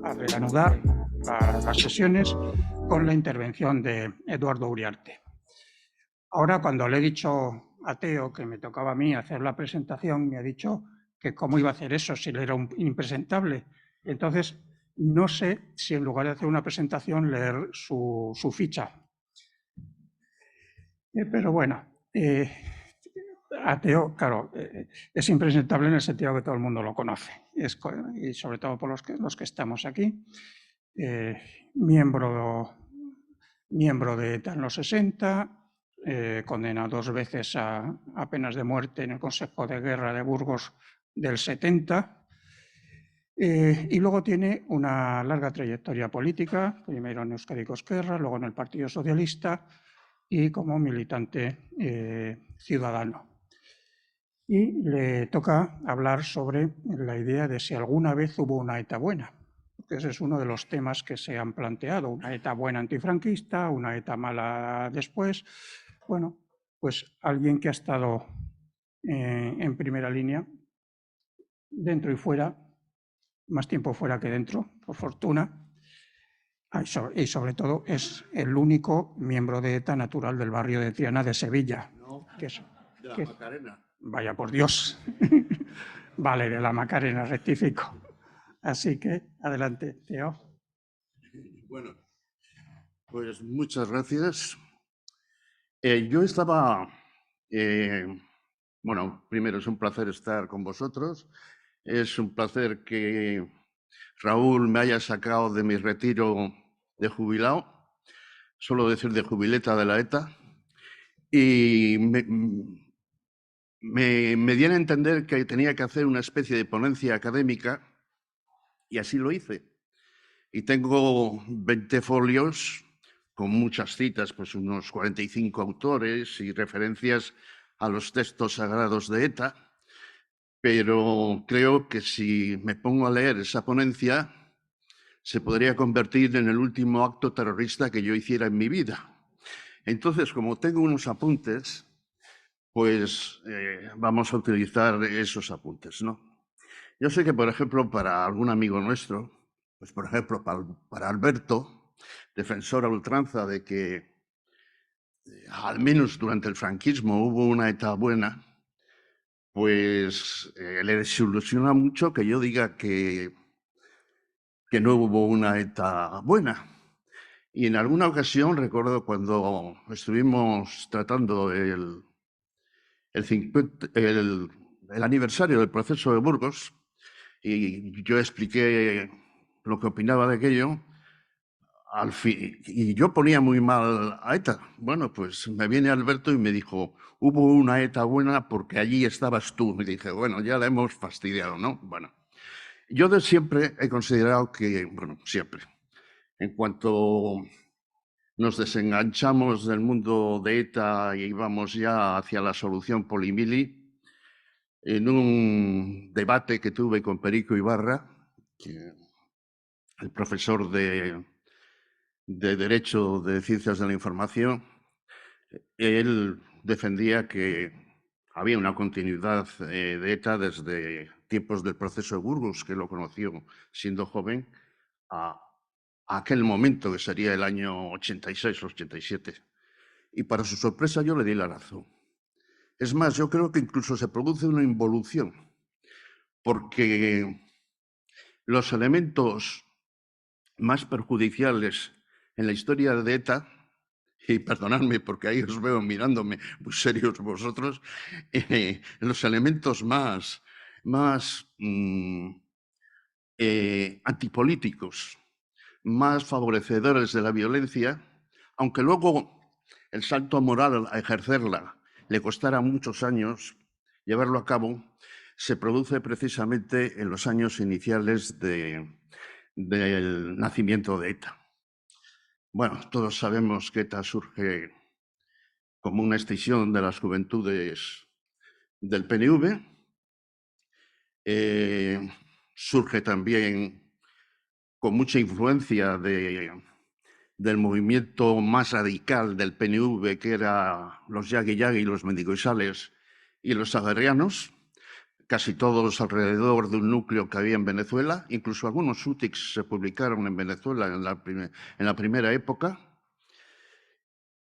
a reanudar las sesiones con la intervención de Eduardo Uriarte. Ahora, cuando le he dicho a Teo que me tocaba a mí hacer la presentación, me ha dicho que cómo iba a hacer eso si él era un impresentable. Entonces, no sé si en lugar de hacer una presentación, leer su ficha. Pero bueno, a Teo, claro, es impresentable en el sentido que todo el mundo lo conoce, y sobre todo por los que estamos aquí. Miembro de ETA en los 60, condenado 2 veces a penas de muerte en el Consejo de Guerra de Burgos del 70, y luego tiene una larga trayectoria política, primero en Euskadi Ezkerra, luego en el Partido Socialista y como militante ciudadano. Y le toca hablar sobre la idea de si alguna vez hubo una ETA buena, porque ese es uno de los temas que se han planteado, una ETA buena antifranquista, una ETA mala después. Bueno, pues alguien que ha estado en primera línea, dentro y fuera, más tiempo fuera que dentro, por fortuna, y sobre todo es el único miembro de ETA natural del barrio de Triana de Sevilla. No, que es, de la que, Macarena. Vaya por Dios. Vale, de la Macarena, rectifico. Así que, adelante, Teo. Bueno, pues muchas gracias. Yo estaba, bueno, primero es un placer estar con vosotros. Es un placer que Raúl me haya sacado de mi retiro de jubilado, suelo decir de jubileta de la ETA, y me diera a entender que tenía que hacer una especie de ponencia académica, y así lo hice. Y tengo 20 folios con muchas citas, pues unos 45 autores y referencias a los textos sagrados de ETA, pero creo que si me pongo a leer esa ponencia, se podría convertir en el último acto terrorista que yo hiciera en mi vida. Entonces, como tengo unos apuntes, pues vamos a utilizar esos apuntes, ¿no? Yo sé que, por ejemplo, para algún amigo nuestro, pues por ejemplo, para Alberto, defensor a ultranza de que al menos durante el franquismo hubo una ETA buena, pues le desilusiona mucho que yo diga que no hubo una ETA buena. Y en alguna ocasión, recuerdo cuando estuvimos tratando el aniversario del proceso de Burgos, y yo expliqué lo que opinaba de aquello, y yo ponía muy mal a ETA. Bueno, pues me viene Alberto y me dijo, hubo una ETA buena porque allí estabas tú. Me dije, bueno, ya la hemos fastidiado, ¿no? Bueno, yo de siempre he considerado que, bueno, siempre, en cuanto nos desenganchamos del mundo de ETA y íbamos ya hacia la solución Polimili, en un debate que tuve con Perico Ibarra, el profesor de Derecho de Ciencias de la Información, él defendía que había una continuidad de ETA desde tiempos del proceso de Burgos, que lo conoció siendo joven, a aquel momento que sería el año 86 o 87. Y para su sorpresa yo le di la razón. Es más, yo creo que incluso se produce una involución, porque los elementos más perjudiciales en la historia de ETA, y perdonadme porque ahí os veo mirándome muy serios vosotros, los elementos más antipolíticos, más favorecedores de la violencia, aunque luego el salto moral a ejercerla le costara muchos años llevarlo a cabo, se produce precisamente en los años iniciales del nacimiento de ETA. Bueno, todos sabemos que ETA surge como una escisión de las juventudes del PNV. Surge también con mucha influencia del movimiento más radical del PNV, que era los Yagui Yagui, los Mendigoizales y los Aguerrianos. casi todos alrededor de un núcleo que había en Venezuela, incluso algunos útics se publicaron en Venezuela en la primera época,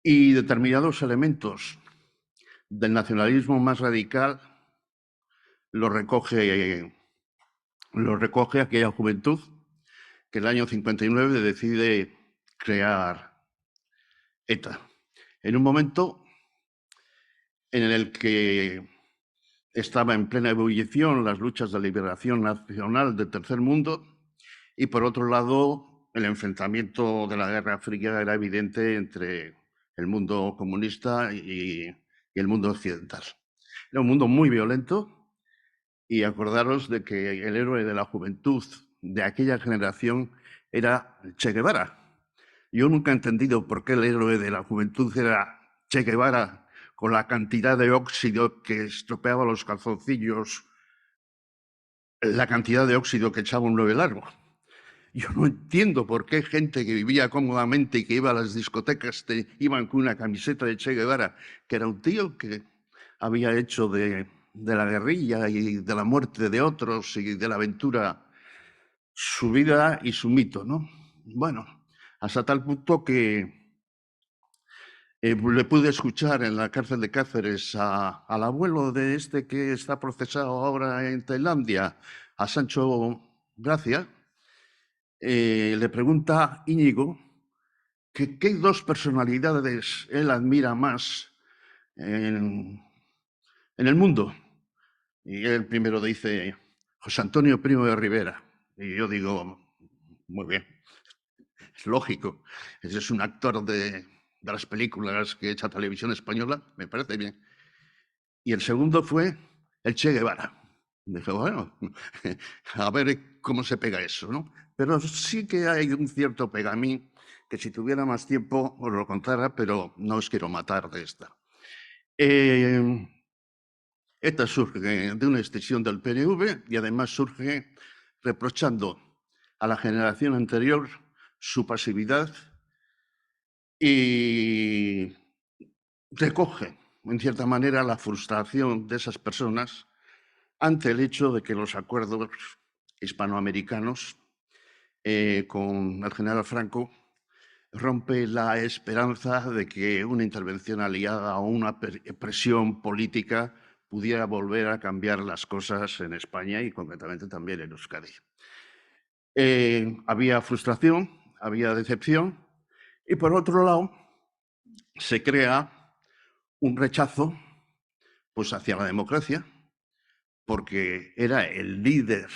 y determinados elementos del nacionalismo más radical lo recoge aquella juventud que en el año 59 decide crear ETA, en un momento en el que estaba en plena ebullición las luchas de liberación nacional del tercer mundo y, por otro lado, el enfrentamiento de la Guerra Fría era evidente entre el mundo comunista y el mundo occidental. Era un mundo muy violento y acordaros de que el héroe de la juventud de aquella generación era Che Guevara. Yo nunca he entendido por qué el héroe de la juventud era Che Guevara, con la cantidad de óxido que estropeaba los calzoncillos, la cantidad de óxido que echaba un 9 largo. Yo no entiendo por qué gente que vivía cómodamente y que iba a las discotecas iban con una camiseta de Che Guevara, que era un tío que había hecho de la guerrilla y de la muerte de otros y de la aventura su vida y su mito, ¿no? Bueno, hasta tal punto que le pude escuchar en la cárcel de Cáceres al abuelo de este que está procesado ahora en Tailandia, a Sancho Gracia. Le pregunta Íñigo que qué dos personalidades él admira más en el mundo. Y él primero dice José Antonio Primo de Rivera. Y yo digo, muy bien, es lógico. Ese es un actor de las películas que echa Televisión Española, me parece bien. Y el segundo fue el Che Guevara. Dije, bueno, a ver cómo se pega eso, ¿no? Pero sí que hay un cierto pegamín que si tuviera más tiempo os lo contara, pero no os quiero matar de esta. Esta surge de una extensión del PNV y además surge reprochando a la generación anterior su pasividad y recoge, en cierta manera, la frustración de esas personas ante el hecho de que los acuerdos hispanoamericanos con el general Franco rompe la esperanza de que una intervención aliada o una presión política pudiera volver a cambiar las cosas en España y concretamente también en Euskadi. Había frustración, había decepción y, por otro lado, se crea un rechazo pues, hacia la democracia, porque era el líder,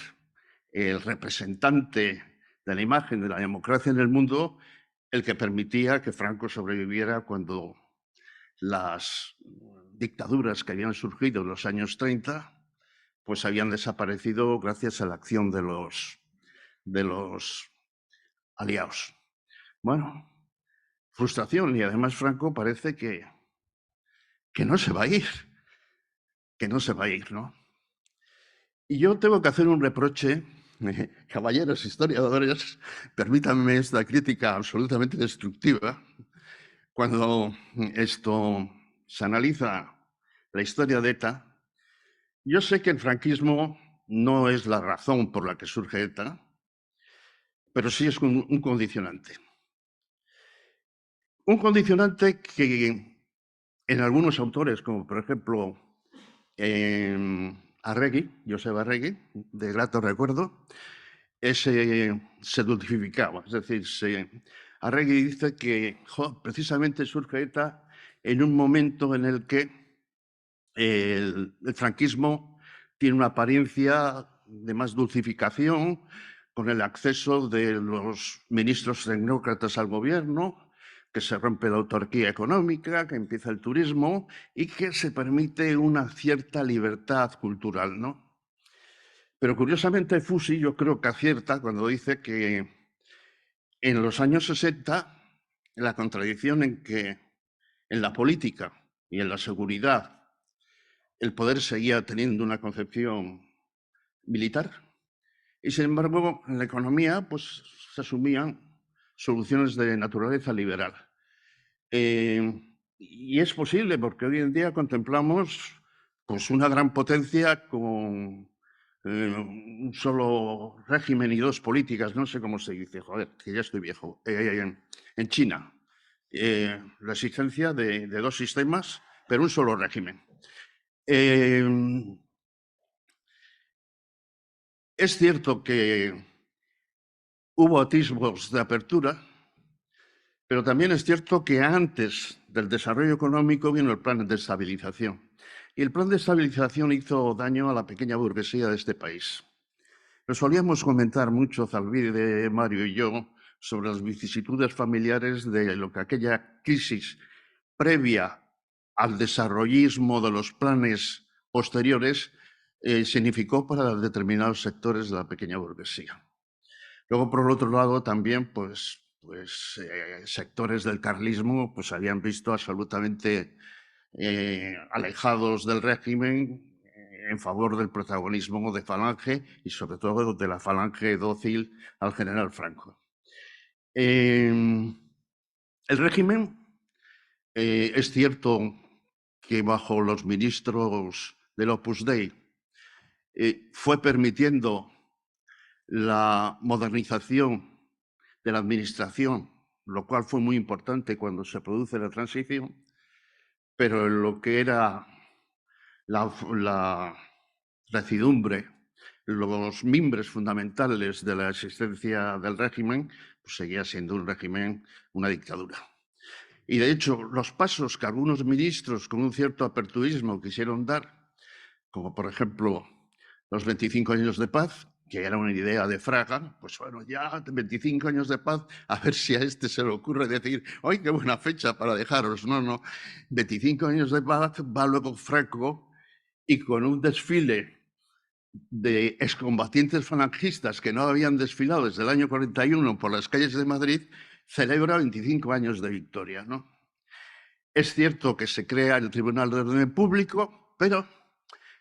el representante de la imagen de la democracia en el mundo, el que permitía que Franco sobreviviera cuando las dictaduras que habían surgido en los años 30 pues habían desaparecido gracias a la acción de los aliados. Bueno, frustración, y además Franco parece que no se va a ir, ¿no? Y yo tengo que hacer un reproche, caballeros historiadores, permítanme esta crítica absolutamente destructiva. Cuando esto se analiza la historia de ETA, yo sé que el franquismo no es la razón por la que surge ETA, pero sí es un condicionante. Un condicionante que en algunos autores, como por ejemplo Arregui, Josep Arregui, de grato recuerdo, se dulcificaba. Es decir, Arregui dice que precisamente surge ETA en un momento en el que el franquismo tiene una apariencia de más dulcificación, con el acceso de los ministros tecnócratas al gobierno, que se rompe la autarquía económica, que empieza el turismo y que se permite una cierta libertad cultural, ¿no? Pero curiosamente Fusi yo creo que acierta cuando dice que en los años 60 la contradicción en que en la política y en la seguridad el poder seguía teniendo una concepción militar y, sin embargo, en la economía pues, se asumían soluciones de naturaleza liberal. Y es posible porque hoy en día contemplamos pues una gran potencia con un solo régimen y dos políticas, no sé cómo se dice, joder, que ya estoy viejo, en China. La existencia de dos sistemas, pero un solo régimen. Es cierto que hubo atisbos de apertura, pero también es cierto que antes del desarrollo económico vino el plan de estabilización. Y el plan de estabilización hizo daño a la pequeña burguesía de este país. Lo solíamos comentar mucho, Zalvide, Mario y yo, sobre las vicisitudes familiares de lo que aquella crisis previa al desarrollismo de los planes posteriores significó para determinados sectores de la pequeña burguesía. Luego, por el otro lado, también sectores del carlismo pues, habían visto absolutamente alejados del régimen en favor del protagonismo de Falange y sobre todo de la Falange dócil al general Franco. El régimen, es cierto que bajo los ministros del Opus Dei fue permitiendo la modernización de la administración, lo cual fue muy importante cuando se produce la transición, pero en lo que era la recidumbre, los mimbres fundamentales de la existencia del régimen, pues seguía siendo un régimen, una dictadura. Y de hecho, los pasos que algunos ministros con un cierto aperturismo quisieron dar, como por ejemplo los 25 años de paz, que era una idea de Fraga, pues bueno, ya 25 años de paz, a ver si a este se le ocurre decir, ¡ay, qué buena fecha para dejaros! No, 25 años de paz, va luego Franco y con un desfile de excombatientes falangistas que no habían desfilado desde el año 41 por las calles de Madrid, celebra 25 años de victoria, ¿no? Es cierto que se crea el Tribunal de Orden Público, pero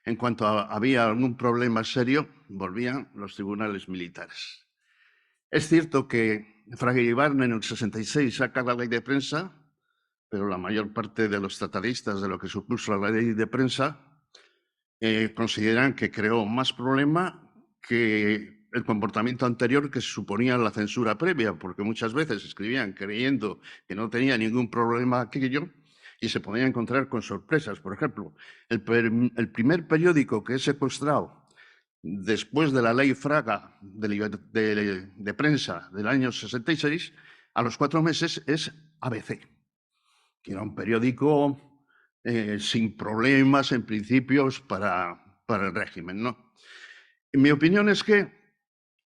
en cuanto había algún problema serio, volvían los tribunales militares. Es cierto que Fraga Iribarne en el 66 saca la ley de prensa, pero la mayor parte de los tratadistas de lo que supuso la ley de prensa consideran que creó más problema que el comportamiento anterior que se suponía la censura previa, porque muchas veces escribían creyendo que no tenía ningún problema aquello y se podían encontrar con sorpresas. Por ejemplo, el primer periódico que es secuestrado después de la ley Fraga de prensa del año 66, a los 4 meses es ABC, que era un periódico sin problemas, en principios, para el régimen, ¿no? Mi opinión es que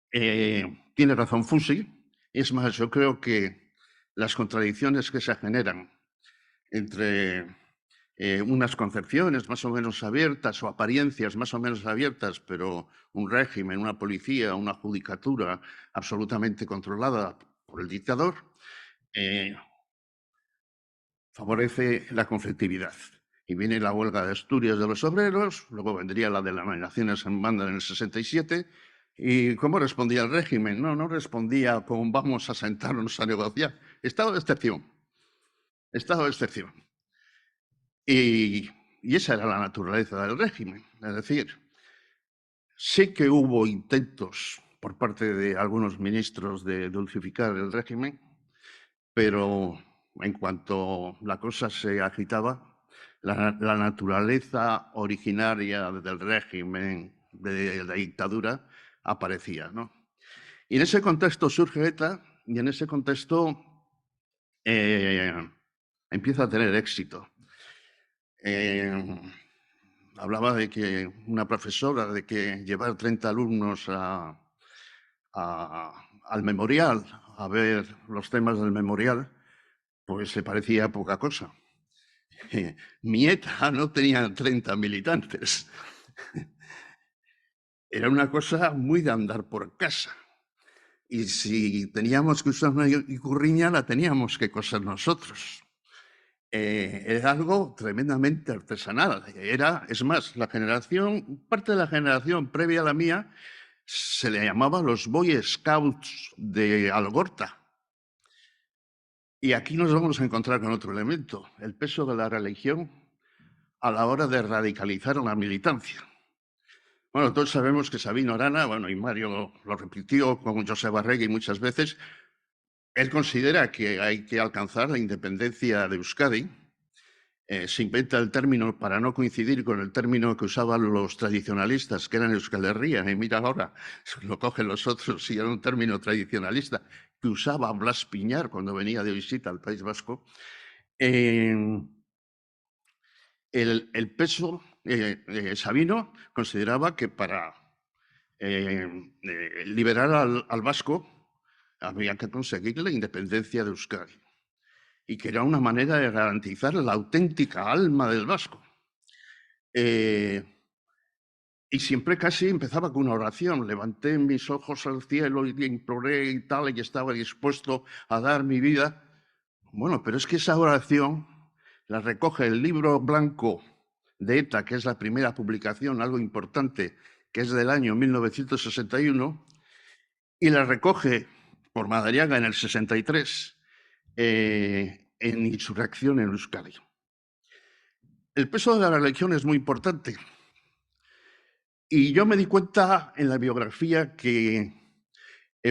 tiene razón Fusi. Es más, yo creo que las contradicciones que se generan entre unas concepciones más o menos abiertas o apariencias más o menos abiertas, pero un régimen, una policía, una judicatura absolutamente controlada por el dictador, favorece la conflictividad. Y viene la huelga de Asturias de los obreros, luego vendría la de las naciones en banda en el 67. ¿Y cómo respondía el régimen? No respondía con vamos a sentarnos a negociar. Estado de excepción. Estado de excepción. Y esa era la naturaleza del régimen. Es decir, sí que hubo intentos por parte de algunos ministros de dulcificar el régimen, pero en cuanto la cosa se agitaba, la naturaleza originaria del régimen de la dictadura aparecía, ¿no? Y en ese contexto surge ETA y en ese contexto empieza a tener éxito. Hablaba de que una profesora, de que llevar 30 alumnos al memorial, a ver los temas del memorial, pues le parecía poca cosa. Mi ETA no tenía 30 militantes. Era una cosa muy de andar por casa. Y si teníamos que usar una ikurriña, la teníamos que coser nosotros. Era algo tremendamente artesanal. Es más, parte de la generación previa a la mía se le llamaba los Boy Scouts de Algorta. Y aquí nos vamos a encontrar con otro elemento, el peso de la religión a la hora de radicalizar la militancia. Bueno, todos sabemos que Sabino Arana, bueno, y Mario lo repitió con Josep Arregui muchas veces, él considera que hay que alcanzar la independencia de Euskadi. Se inventa el término para no coincidir con el término que usaban los tradicionalistas, que eran Euskal Herria, y mira ahora, lo cogen los otros y era un término tradicionalista que usaba Blas Piñar cuando venía de visita al País Vasco. El peso, Sabino consideraba que para liberar al vasco había que conseguir la independencia de Euskadi y que era una manera de garantizar la auténtica alma del vasco. Y siempre casi empezaba con una oración. Levanté mis ojos al cielo y imploré y tal, y estaba dispuesto a dar mi vida. Bueno, pero es que esa oración la recoge el libro blanco de ETA, que es la primera publicación, algo importante, que es del año 1961, y la recoge por Madariaga en el 63, en Insurrección en Euskadi. El peso de la religión es muy importante. Y yo me di cuenta en la biografía que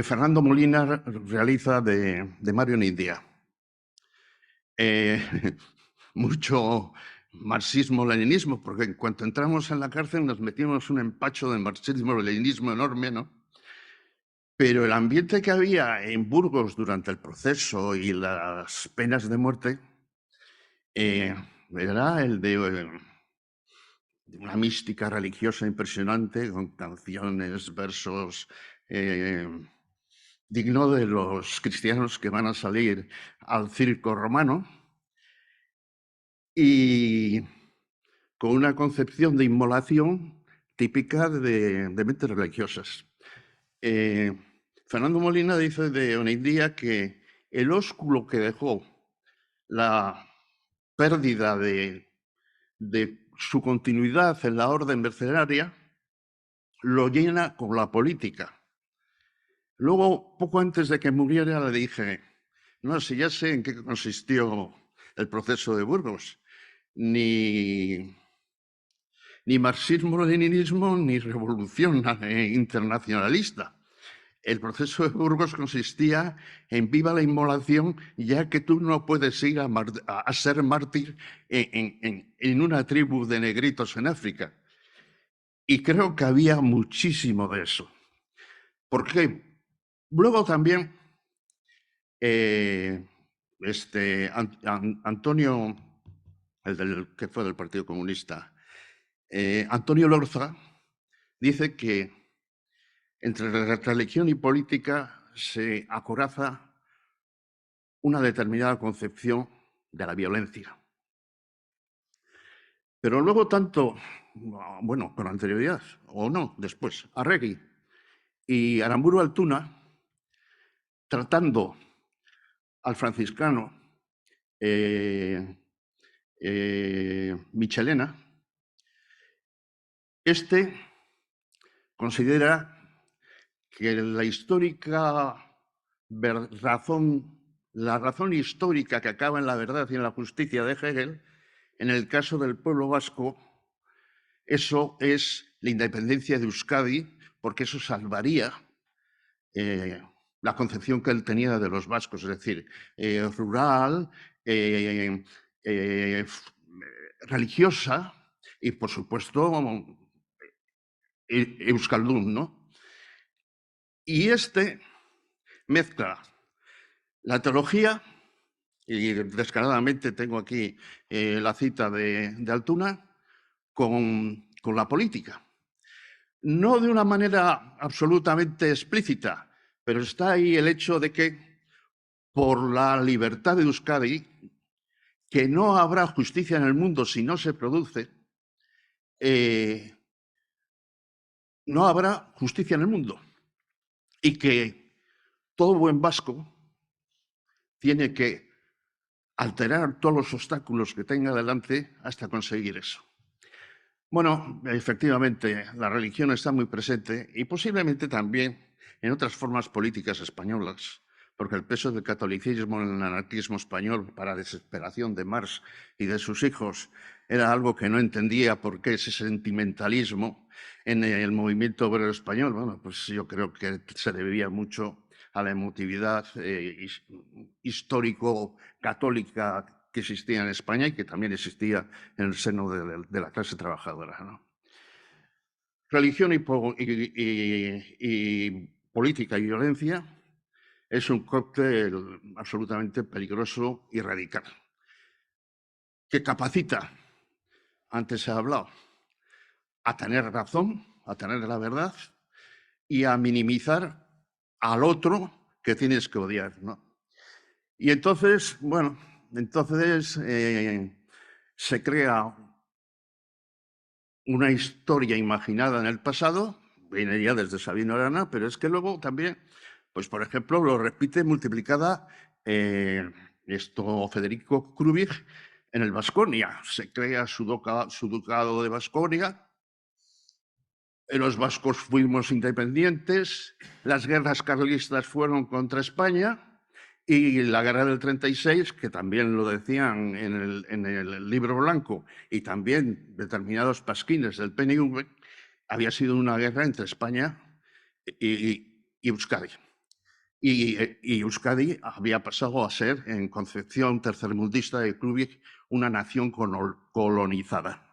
Fernando Molina realiza de Mario India. Mucho marxismo-leninismo, porque en cuanto entramos en la cárcel nos metimos un empacho de marxismo-leninismo enorme, ¿no? Pero el ambiente que había en Burgos durante el proceso y las penas de muerte era el de una mística religiosa impresionante, con canciones, versos, digno de los cristianos que van a salir al circo romano, y con una concepción de inmolación típica de mentes religiosas. Fernando Molina dice de Oneidía que el ósculo que dejó la pérdida de su continuidad en la orden mercenaria lo llena con la política. Luego, poco antes de que muriera, le dije, no, si ya sé en qué consistió el proceso de Burgos, ni marxismo-leninismo, ni revolución internacionalista. El proceso de Burgos consistía en viva la inmolación, ya que tú no puedes ir a ser mártir en una tribu de negritos en África. Y creo que había muchísimo de eso. Porque luego también Antonio, que fue del Partido Comunista, Antonio Lorza, dice que entre religión y política se acoraza una determinada concepción de la violencia. Pero luego tanto, bueno, con anterioridad, o no, después, Arregui y Aramburu Altuna, tratando al franciscano Michelena, considera que la razón histórica que acaba en la verdad y en la justicia de Hegel, en el caso del pueblo vasco, eso es la independencia de Euskadi, porque eso salvaría la concepción que él tenía de los vascos, es decir, rural, religiosa y, por supuesto, euskaldun, ¿no? Y mezcla la teología, y descaradamente tengo aquí la cita de Altuna, con la política. No de una manera absolutamente explícita, pero está ahí el hecho de que por la libertad de Euskadi, que no habrá justicia en el mundo si no se produce, no habrá justicia en el mundo. Y que todo buen vasco tiene que alterar todos los obstáculos que tenga delante hasta conseguir eso. Bueno, efectivamente, la religión está muy presente y posiblemente también en otras formas políticas españolas, porque el peso del catolicismo en el anarquismo español, para desesperación de Marx y de sus hijos, era algo que no entendía por qué ese sentimentalismo en el movimiento obrero español. Bueno, pues yo creo que se debía mucho a la emotividad histórico-católica que existía en España y que también existía en el seno de la clase trabajadora, ¿no? Religión y política y violencia es un cóctel absolutamente peligroso y radical, que capacita, antes se ha hablado, a tener razón, a tener la verdad y a minimizar al otro que tienes que odiar, ¿no? Y entonces, bueno, se crea una historia imaginada en el pasado, viene ya desde Sabino Arana, pero es que luego también, pues por ejemplo, lo repite multiplicada Federico Krubig en el Baskonia. Se crea su ducado de Baskonia. Los vascos fuimos independientes, las guerras carlistas fueron contra España y la guerra del 36, que también lo decían en el libro blanco y también determinados pasquines del PNV, había sido una guerra entre España y Euskadi. Y Euskadi había pasado a ser, en concepción tercermundista de Krubig, una nación colonizada.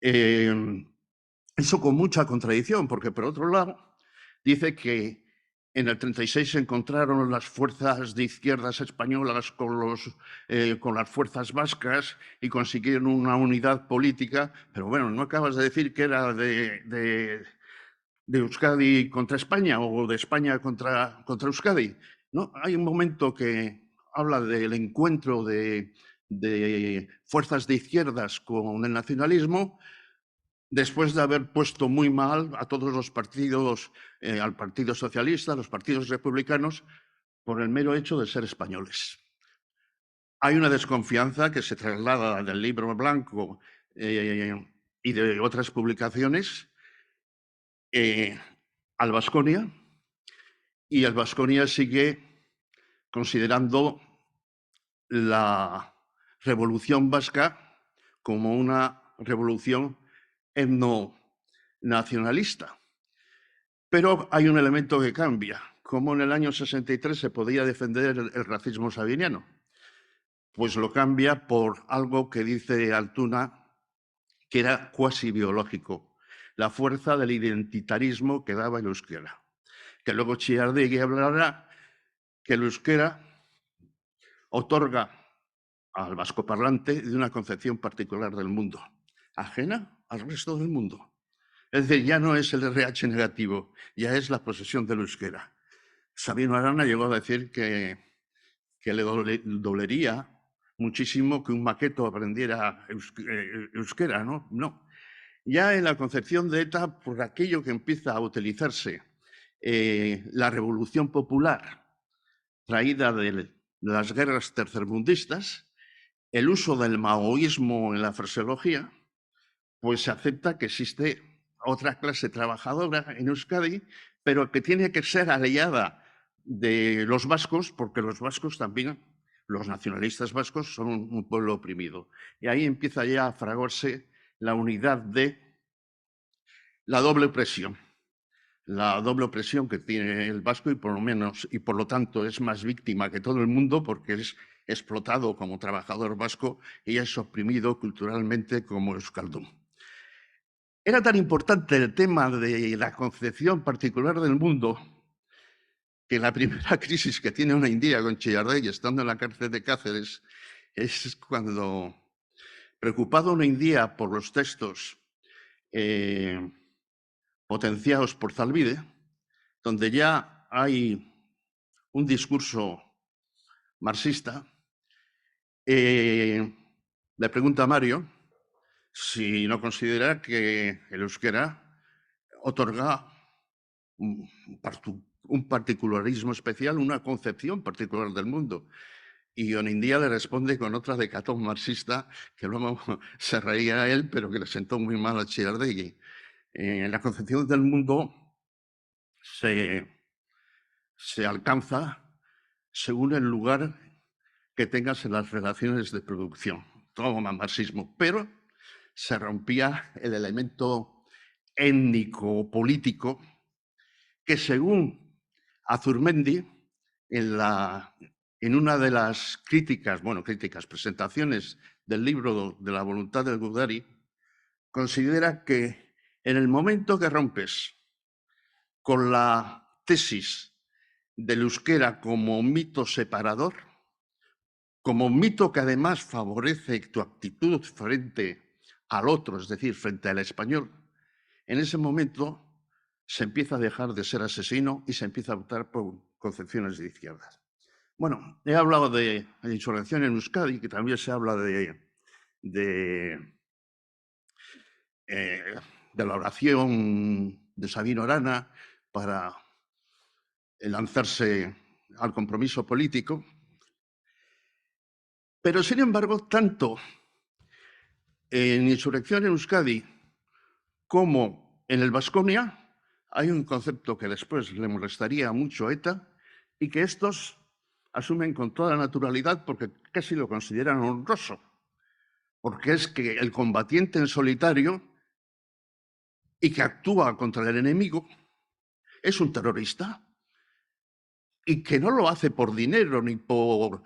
Eso con mucha contradicción, porque por otro lado dice que en el 36 se encontraron las fuerzas de izquierdas españolas con las fuerzas vascas y consiguieron una unidad política, pero bueno, ¿no acabas de decir que era de Euskadi contra España o de España contra Euskadi? ¿No? Hay un momento que habla del encuentro de fuerzas de izquierdas con el nacionalismo, después de haber puesto muy mal a todos los partidos, al Partido Socialista, a los partidos republicanos, por el mero hecho de ser españoles. Hay una desconfianza que se traslada del libro blanco y de otras publicaciones al Baskonia, y el Baskonia sigue considerando la revolución vasca como una revolución etnonacionalista. Pero hay un elemento que cambia. ¿Cómo en el año 63 se podía defender el racismo sabiniano? Pues lo cambia por algo que dice Altuna, que era cuasi biológico, la fuerza del identitarismo que daba el euskera. Que luego Chiardegui hablará que el euskera otorga al vascoparlante de una concepción particular del mundo, ajena al resto del mundo. Es decir, ya no es el RH negativo, ya es la posesión del euskera. Sabino Arana llegó a decir que le dolería muchísimo que un maqueto aprendiera euskera, ¿no? No. Ya en la concepción de ETA, por aquello que empieza a utilizarse la revolución popular traída de las guerras tercermundistas, el uso del maoísmo en la fraseología, pues se acepta que existe otra clase trabajadora en Euskadi, pero que tiene que ser aliada de los vascos, porque los vascos también, los nacionalistas vascos, son un pueblo oprimido. Y ahí empieza ya a fraguarse la unidad de la doble opresión. La doble opresión que tiene el vasco y por lo tanto es más víctima que todo el mundo porque es explotado como trabajador vasco y es oprimido culturalmente como euskaldun. Era tan importante el tema de la concepción particular del mundo que la primera crisis que tiene una india con Chillardegui estando en la cárcel de Cáceres es cuando, preocupado una india por los textos potenciados por Zalbide, donde ya hay un discurso marxista, le pregunta a Mario si no considera que el euskera otorga un particularismo especial, una concepción particular del mundo. Y Onindía le responde con otra de Catón marxista, que luego se reía a él, pero que le sentó muy mal a Chillardegui. La concepción del mundo se alcanza según el lugar que tengas en las relaciones de producción. toma marxismo, pero se rompía el elemento étnico-político que, según Azurmendi, en una de las presentaciones del libro de la voluntad del Gudari, considera que en el momento que rompes con la tesis del euskera como mito separador, como mito que además favorece tu actitud frente al otro, es decir, frente al español, en ese momento se empieza a dejar de ser asesino y se empieza a optar por concepciones de izquierdas. Bueno, he hablado de la insurrección en Euskadi, que también se habla de la oración de Sabino Arana para lanzarse al compromiso político. Pero, sin embargo, tanto en Insurrección en Euskadi como en el Baskonia hay un concepto que después le molestaría mucho a ETA y que estos asumen con toda naturalidad porque casi lo consideran honroso, porque es que el combatiente en solitario y que actúa contra el enemigo es un terrorista y que no lo hace por dinero ni por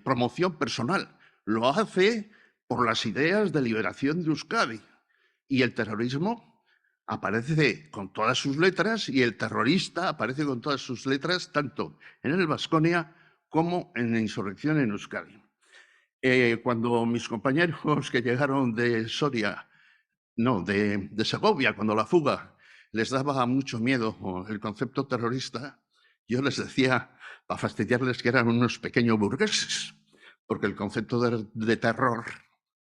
promoción personal, lo hace por las ideas de liberación de Euskadi. Y el terrorismo aparece con todas sus letras y el terrorista aparece con todas sus letras tanto en el Baskonia como en la insurrección en Euskadi. Cuando mis compañeros que llegaron de Soria, no, de Segovia, cuando la fuga les daba mucho miedo el concepto terrorista, yo les decía, para fastidiarles, que eran unos pequeños burgueses, porque el concepto de terror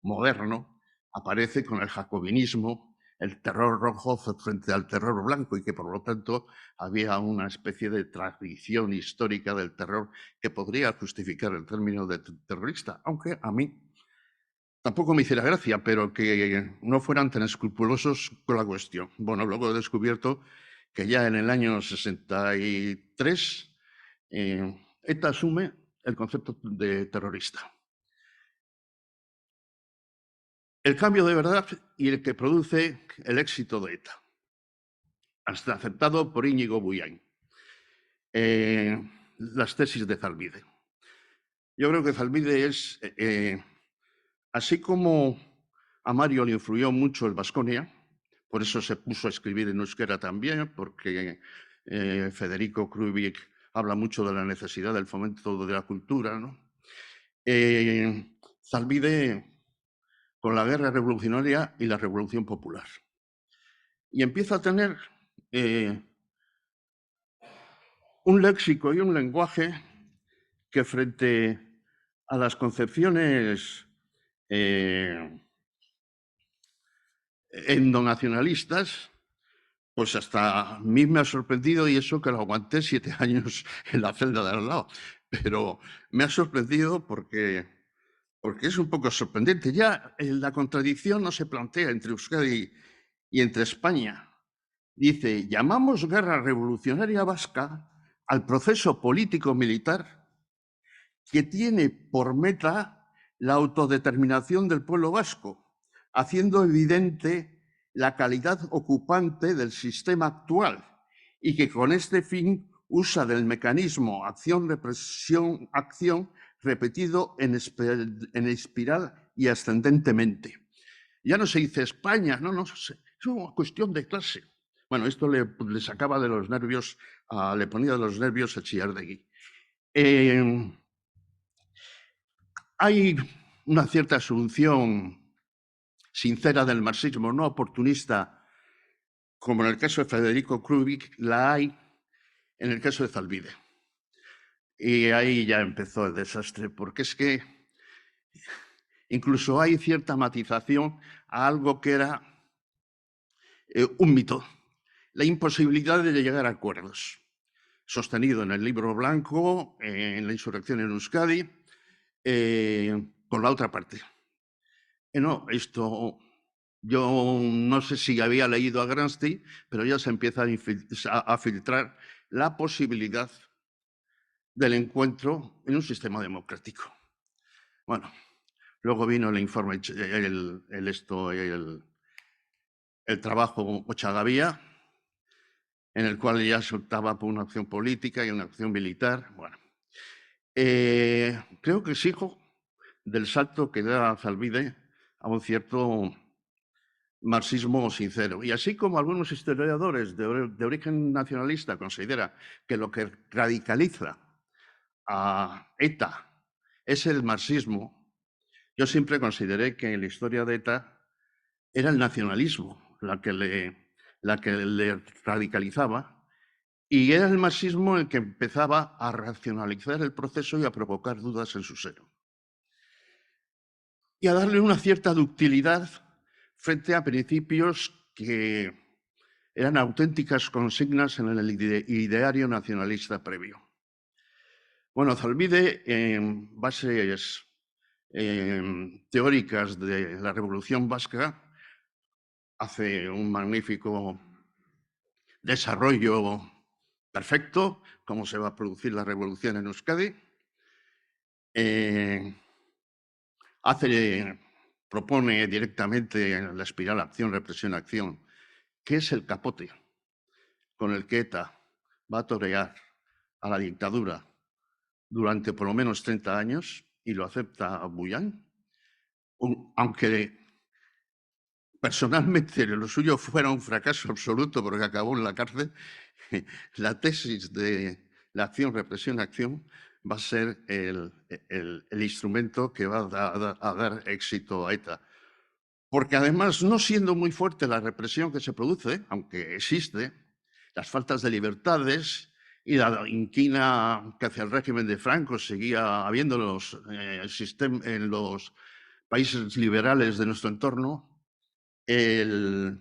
moderno aparece con el jacobinismo, el terror rojo frente al terror blanco, y que por lo tanto había una especie de tradición histórica del terror que podría justificar el término de terrorista, aunque a mí tampoco me hiciera gracia, pero que no fueran tan escrupulosos con la cuestión. Bueno, luego he descubierto que ya en el año 63 ETA asume el concepto de terrorista. El cambio de verdad y el que produce el éxito de ETA, hasta aceptado por Íñigo Bullain. Las tesis de Zalbide. Yo creo que Zalbide es, así como a Mario le influyó mucho el Baskonia, por eso se puso a escribir en euskera también, porque Federico Kruvik habla mucho de la necesidad del fomento de la cultura, ¿no? Zalbide con la guerra revolucionaria y la revolución popular. Y empieza a tener un léxico y un lenguaje que, frente a las concepciones endonacionalistas, pues hasta a mí me ha sorprendido, y eso que lo aguanté 7 años en la celda de al lado, pero me ha sorprendido porque es un poco sorprendente. Ya la contradicción no se plantea entre Euskadi y entre España. Dice, llamamos guerra revolucionaria vasca al proceso político-militar que tiene por meta la autodeterminación del pueblo vasco, haciendo evidente la calidad ocupante del sistema actual y que con este fin usa del mecanismo acción-represión-acción repetido en espiral y ascendentemente. Ya no se dice España, no, es una cuestión de clase. Bueno, esto le sacaba de los nervios, le ponía de los nervios a Chillardegui. Hay una cierta asunción sincera del marxismo, no oportunista, como en el caso de Federico Kruvik, la hay en el caso de Zalbide. Y ahí ya empezó el desastre, porque es que incluso hay cierta matización a algo que era un mito, la imposibilidad de llegar a acuerdos, sostenido en el Libro Blanco, en la insurrección en Euskadi, con la otra parte. No, esto, yo no sé si había leído a Gramsci, pero ya se empieza a filtrar la posibilidad del encuentro en un sistema democrático. Bueno, Luego vino el informe, el trabajo Ochagavía, en el cual ya se optaba por una acción política y una acción militar. Bueno, creo que es hijo del salto que da Zalbide a un cierto marxismo sincero. Y así como algunos historiadores de origen nacionalista consideran que lo que radicaliza a ETA es el marxismo, yo siempre consideré que en la historia de ETA era el nacionalismo la que le radicalizaba, y era el marxismo el que empezaba a racionalizar el proceso y a provocar dudas en su seno. Y a darle una cierta ductilidad frente a principios que eran auténticas consignas en el ideario nacionalista previo. Bueno, Zalbide, en bases teóricas de la Revolución Vasca, hace un magnífico desarrollo perfecto, cómo se va a producir la revolución en Euskadi. Propone directamente la espiral acción-represión-acción, que es el capote con el que ETA va a torear a la dictadura durante por lo menos 30 años, y lo acepta Bullán, aunque personalmente lo suyo fuera un fracaso absoluto porque acabó en la cárcel. La tesis de la acción-represión-acción va a ser el instrumento que va a dar éxito a ETA. Porque además, no siendo muy fuerte la represión que se produce, aunque existe, las faltas de libertades y la inquina que hacia el régimen de Franco seguía habiendo en los países liberales de nuestro entorno, el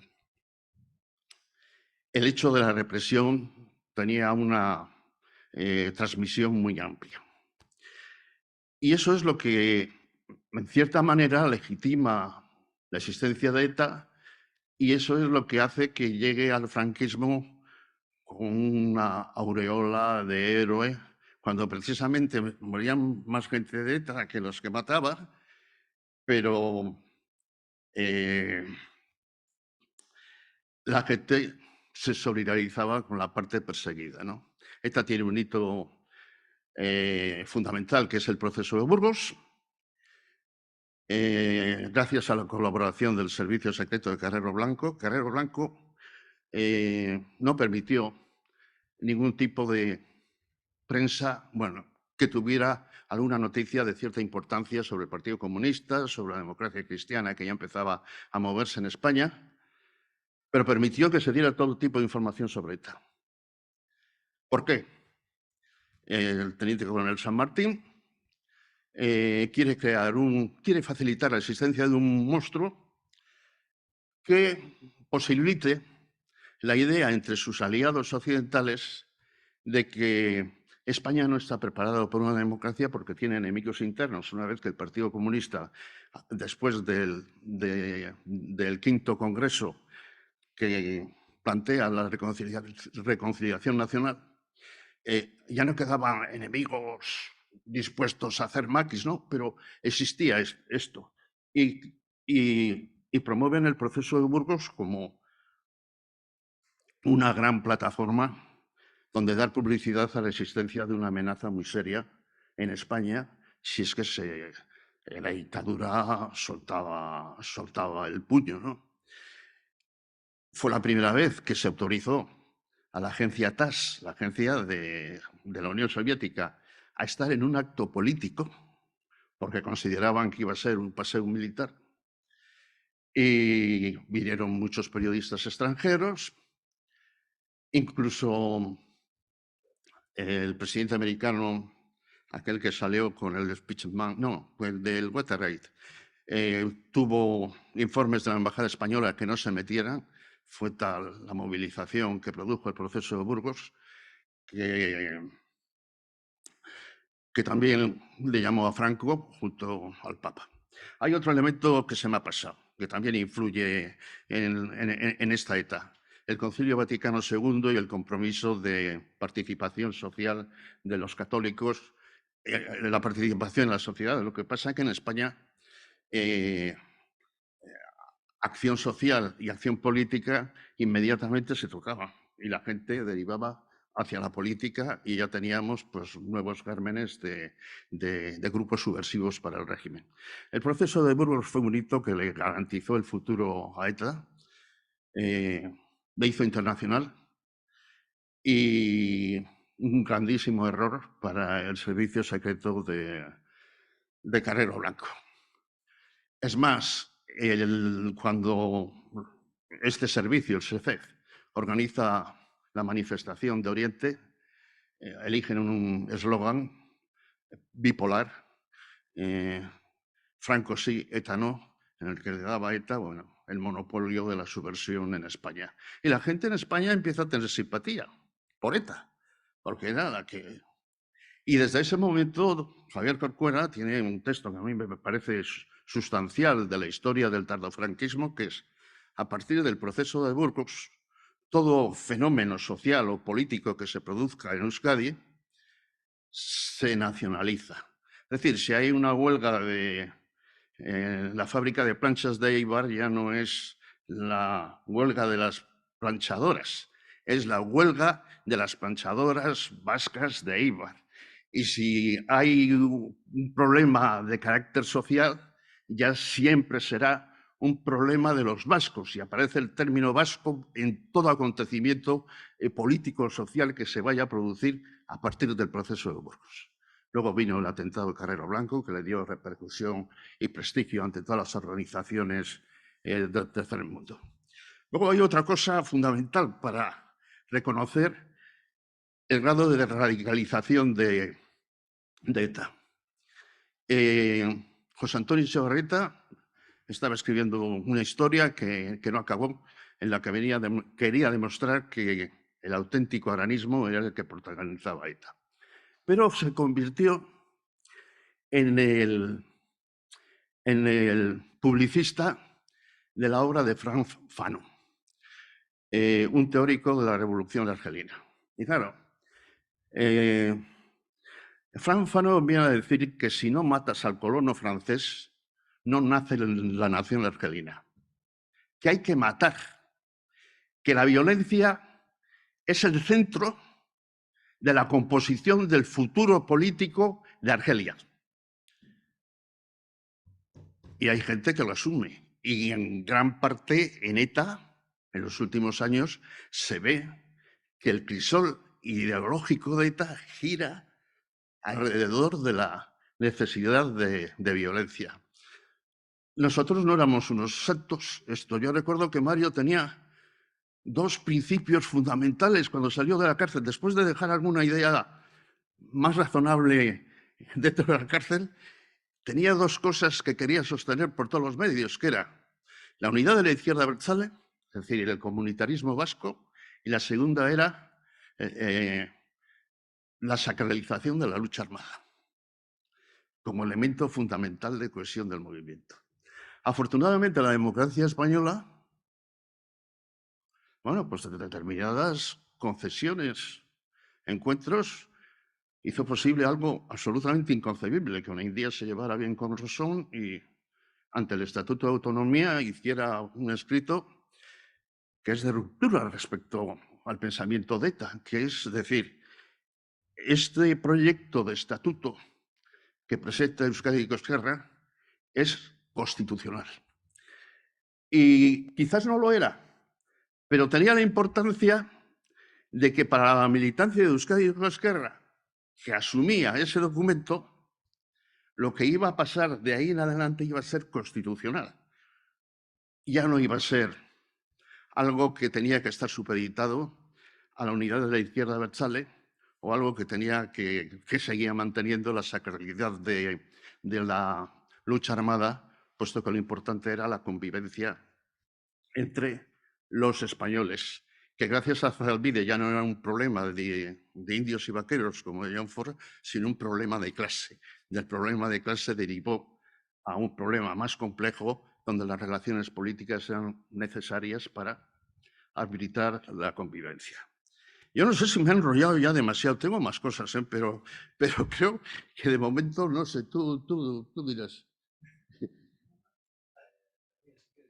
hecho de la represión tenía una transmisión muy amplia. Y eso es lo que, en cierta manera, legitima la existencia de ETA, y eso es lo que hace que llegue al franquismo con una aureola de héroe, cuando precisamente morían más gente de ETA que los que mataba, pero la gente se solidarizaba con la parte perseguida, ¿no? ETA tiene un hito fundamental, que es el proceso de Burgos. Gracias a la colaboración del Servicio Secreto de Carrero Blanco, no permitió ningún tipo de prensa, que tuviera alguna noticia de cierta importancia sobre el Partido Comunista, sobre la democracia cristiana, que ya empezaba a moverse en España, pero permitió que se diera todo tipo de información sobre ETA. ¿Por qué? El teniente coronel San Martín quiere facilitar la existencia de un monstruo que posibilite la idea entre sus aliados occidentales de que España no está preparada por una democracia porque tiene enemigos internos, una vez que el Partido Comunista, después del quinto Congreso que plantea la reconciliación nacional, ya no quedaban enemigos dispuestos a hacer maquis, ¿no? Pero existía esto. Y promueven el proceso de Burgos como una gran plataforma donde dar publicidad a la existencia de una amenaza muy seria en España, si es que la dictadura soltaba el puño, ¿no? Fue la primera vez que se autorizó a la agencia TASS, la agencia de la Unión Soviética, a estar en un acto político, porque consideraban que iba a ser un paseo militar. Y vinieron muchos periodistas extranjeros, incluso el presidente americano, aquel que salió con el Spitzman, no, el del Watergate, tuvo informes de la Embajada Española que no se metieran. Fue tal la movilización que produjo el proceso de Burgos que también le llamó a Franco junto al Papa. Hay otro elemento que se me ha pasado, que también influye en esta ETA: el Concilio Vaticano II y el compromiso de participación social de los católicos, la participación en la sociedad. Lo que pasa es que en España acción social y acción política, inmediatamente se tocaba y la gente derivaba hacia la política y ya teníamos pues, nuevos gérmenes de grupos subversivos para el régimen. El proceso de Burgos fue un hito que le garantizó el futuro a ETA, le hizo internacional y un grandísimo error para el servicio secreto de Carrero Blanco. Es más, cuando este servicio, el SECEG, organiza la manifestación de Oriente, eligen un eslogan bipolar, Franco sí, ETA no, en el que le daba a ETA el monopolio de la subversión en España. Y la gente en España empieza a tener simpatía por ETA, porque era la que... Y desde ese momento, Javier Corcuera tiene un texto que a mí me parece sustancial de la historia del tardofranquismo, que es, a partir del proceso de Burgos, todo fenómeno social o político que se produzca en Euskadi se nacionaliza. Es decir, si hay una huelga de la fábrica de planchas de Eibar, ya no es la huelga de las planchadoras, es la huelga de las planchadoras vascas de Eibar. Y si hay un problema de carácter social, ya siempre será un problema de los vascos y aparece el término vasco en todo acontecimiento político o social que se vaya a producir a partir del proceso de Burgos. Luego vino el atentado de Carrero Blanco, que le dio repercusión y prestigio ante todas las organizaciones del tercer mundo. Luego hay otra cosa fundamental para reconocer el grado de radicalización de ETA. José Antonio Etxebarrieta estaba escribiendo una historia que no acabó, en la que quería demostrar que el auténtico aranismo era el que protagonizaba ETA. Pero se convirtió en el publicista de la obra de Franz Fanon, un teórico de la Revolución Argelina. Y claro, Franz Fanon viene a decir que si no matas al colono francés, no nace la nación argelina. Que hay que matar, que la violencia es el centro de la composición del futuro político de Argelia. Y hay gente que lo asume. Y en gran parte en ETA, en los últimos años, se ve que el crisol ideológico de ETA gira alrededor de la necesidad de violencia. Nosotros no éramos unos santos. Yo recuerdo que Mario tenía dos principios fundamentales cuando salió de la cárcel. Después de dejar alguna idea más razonable dentro de la cárcel, tenía dos cosas que quería sostener por todos los medios, que era la unidad de la izquierda abertzale, es decir, el comunitarismo vasco, y la segunda era la sacralización de la lucha armada, como elemento fundamental de cohesión del movimiento. Afortunadamente, la democracia española, bueno, pues de determinadas concesiones, encuentros, hizo posible algo absolutamente inconcebible, que una India se llevara bien con Rosón y ante el Estatuto de Autonomía hiciera un escrito que es de ruptura respecto al pensamiento de ETA, que es decir, este proyecto de estatuto que presenta Euskadi Ezkerra es constitucional. Y quizás no lo era, pero tenía la importancia de que para la militancia de Euskadi Ezkerra, que asumía ese documento, lo que iba a pasar de ahí en adelante iba a ser constitucional. Ya no iba a ser algo que tenía que estar supeditado a la unidad de la izquierda abertzale o algo que tenía que seguía manteniendo la sacralidad de la lucha armada, puesto que lo importante era la convivencia entre los españoles, que gracias a Zalbide ya no era un problema de indios y vaqueros como de John Ford, sino un problema de clase. Del problema de clase derivó a un problema más complejo donde las relaciones políticas eran necesarias para habilitar la convivencia. Yo no sé si me he enrollado ya demasiado, tengo más cosas, pero creo que de momento, no sé, tú dirás.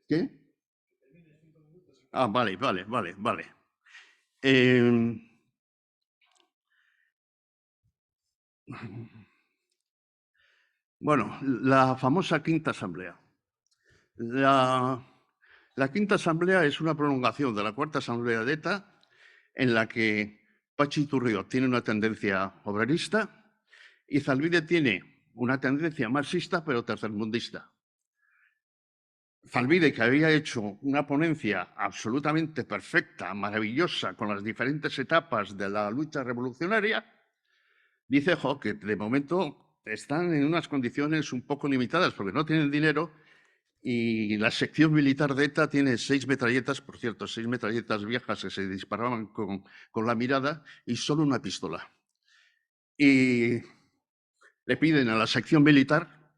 ¿Qué? Ah, vale, vale, vale, vale. Eh, bueno, la famosa Quinta Asamblea. La Quinta Asamblea es una prolongación de la Cuarta Asamblea de ETA, en la que Pachi Turriot tiene una tendencia obrerista y Zalbide tiene una tendencia marxista, pero tercermundista. Zalbide, que había hecho una ponencia absolutamente perfecta, maravillosa, con las diferentes etapas de la lucha revolucionaria, dice que de momento están en unas condiciones un poco limitadas porque no tienen dinero y la sección militar de ETA tiene 6 metralletas, por cierto, 6 metralletas viejas que se disparaban con la mirada y solo una pistola. Y le piden a la sección militar,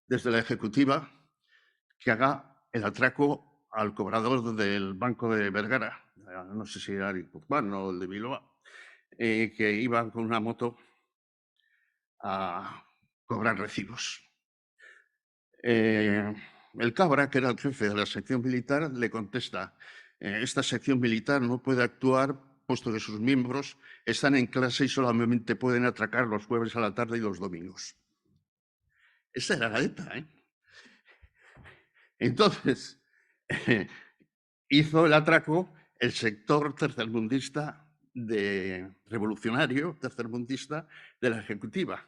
desde la ejecutiva, que haga el atraco al cobrador del Banco de Vergara, no sé si era el Guipuzcoano o el de Bilbao, que iba con una moto a cobrar recibos. El Cabra, que era el jefe de la sección militar, le contesta: esta sección militar no puede actuar puesto que sus miembros están en clase y solamente pueden atracar los jueves a la tarde y los domingos. Esa era la ETA, ¿eh? Entonces, hizo el atraco el sector tercermundista revolucionario tercermundista de la ejecutiva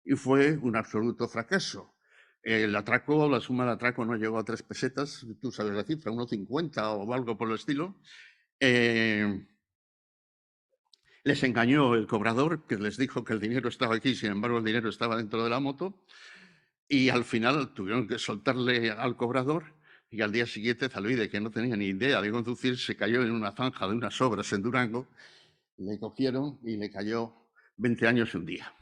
y fue un absoluto fracaso. El atraco, la suma del atraco no llegó a 3 pesetas, tú sabes la cifra, 1,50 o algo por el estilo. Les engañó el cobrador, que les dijo que el dinero estaba aquí, sin embargo el dinero estaba dentro de la moto, y al final tuvieron que soltarle al cobrador y al día siguiente Zalbide, que no tenía ni idea de conducir, se cayó en una zanja de unas obras en Durango, le cogieron y le cayó 20 años y un día.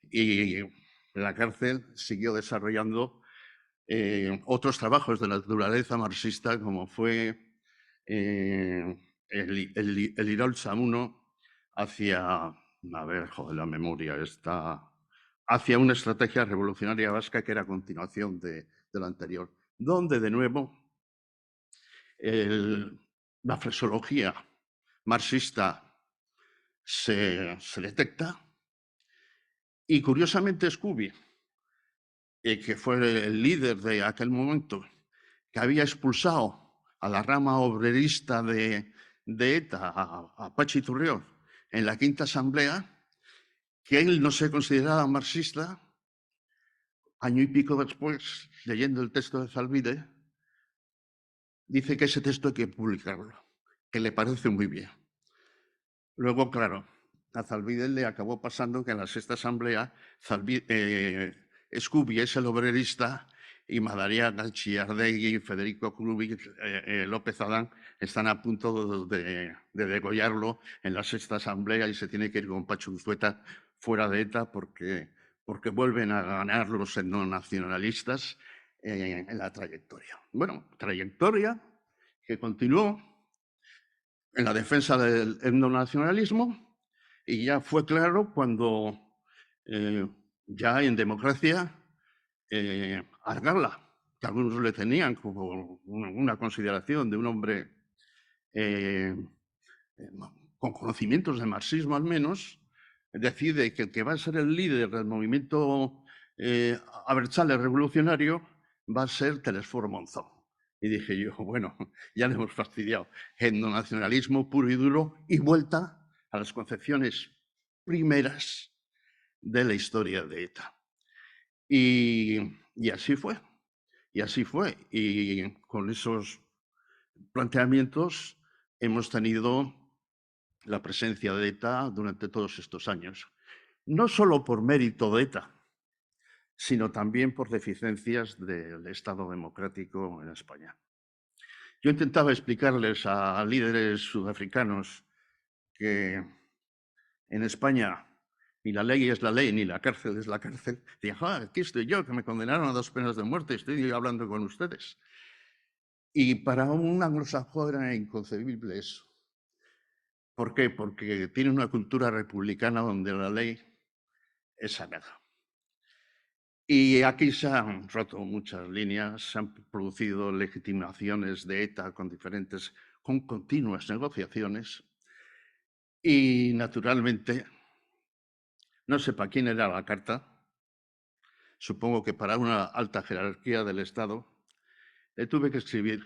Y en la cárcel siguió desarrollando otros trabajos de naturaleza marxista, como fue el Irol Samuno hacia, a ver, joder, la memoria está, hacia una estrategia revolucionaria vasca que era continuación de lo anterior, donde de nuevo la fresología marxista se detecta y curiosamente Scooby, que fue el líder de aquel momento, que había expulsado a la rama obrerista de ETA, a Pachi Turriot, en la Quinta Asamblea, que él no se consideraba marxista, año y pico después, leyendo el texto de Zalbide, dice que ese texto hay que publicarlo, que le parece muy bien. Luego, claro, a Zalbide le acabó pasando que en la Sexta Asamblea Scooby es el obrerista y Madariaga, Chillardegui, Federico Clubi, López Adán están a punto de degollarlo en la Sexta Asamblea y se tiene que ir con Pacho Unzueta fuera de ETA porque vuelven a ganar los etnonacionalistas en la trayectoria. Bueno, trayectoria que continuó en la defensa del etnonacionalismo y ya fue claro cuando ya en democracia Argala, que algunos le tenían como una consideración de un hombre con conocimientos de marxismo al menos, decide que el que va a ser el líder del movimiento abertzale revolucionario va a ser Telesforo Monzón. Y dije yo, bueno, ya le hemos fastidiado. Etnonacionalismo puro y duro y vuelta a las concepciones primeras de la historia de ETA. Y así fue. Y así fue. Y con esos planteamientos hemos tenido la presencia de ETA durante todos estos años. No solo por mérito de ETA, sino también por deficiencias del Estado democrático en España. Yo intentaba explicarles a líderes sudafricanos que en España ni la ley es la ley, ni la cárcel es la cárcel. Dije, aquí estoy yo, que me condenaron a 2 penas de muerte, estoy hablando con ustedes. Y para un anglosajón era inconcebible eso. ¿Por qué? Porque tiene una cultura republicana donde la ley es sagrada. Y aquí se han roto muchas líneas, se han producido legitimaciones de ETA con continuas negociaciones y, naturalmente, no sé para quién era la carta, supongo que para una alta jerarquía del Estado, le tuve que escribir.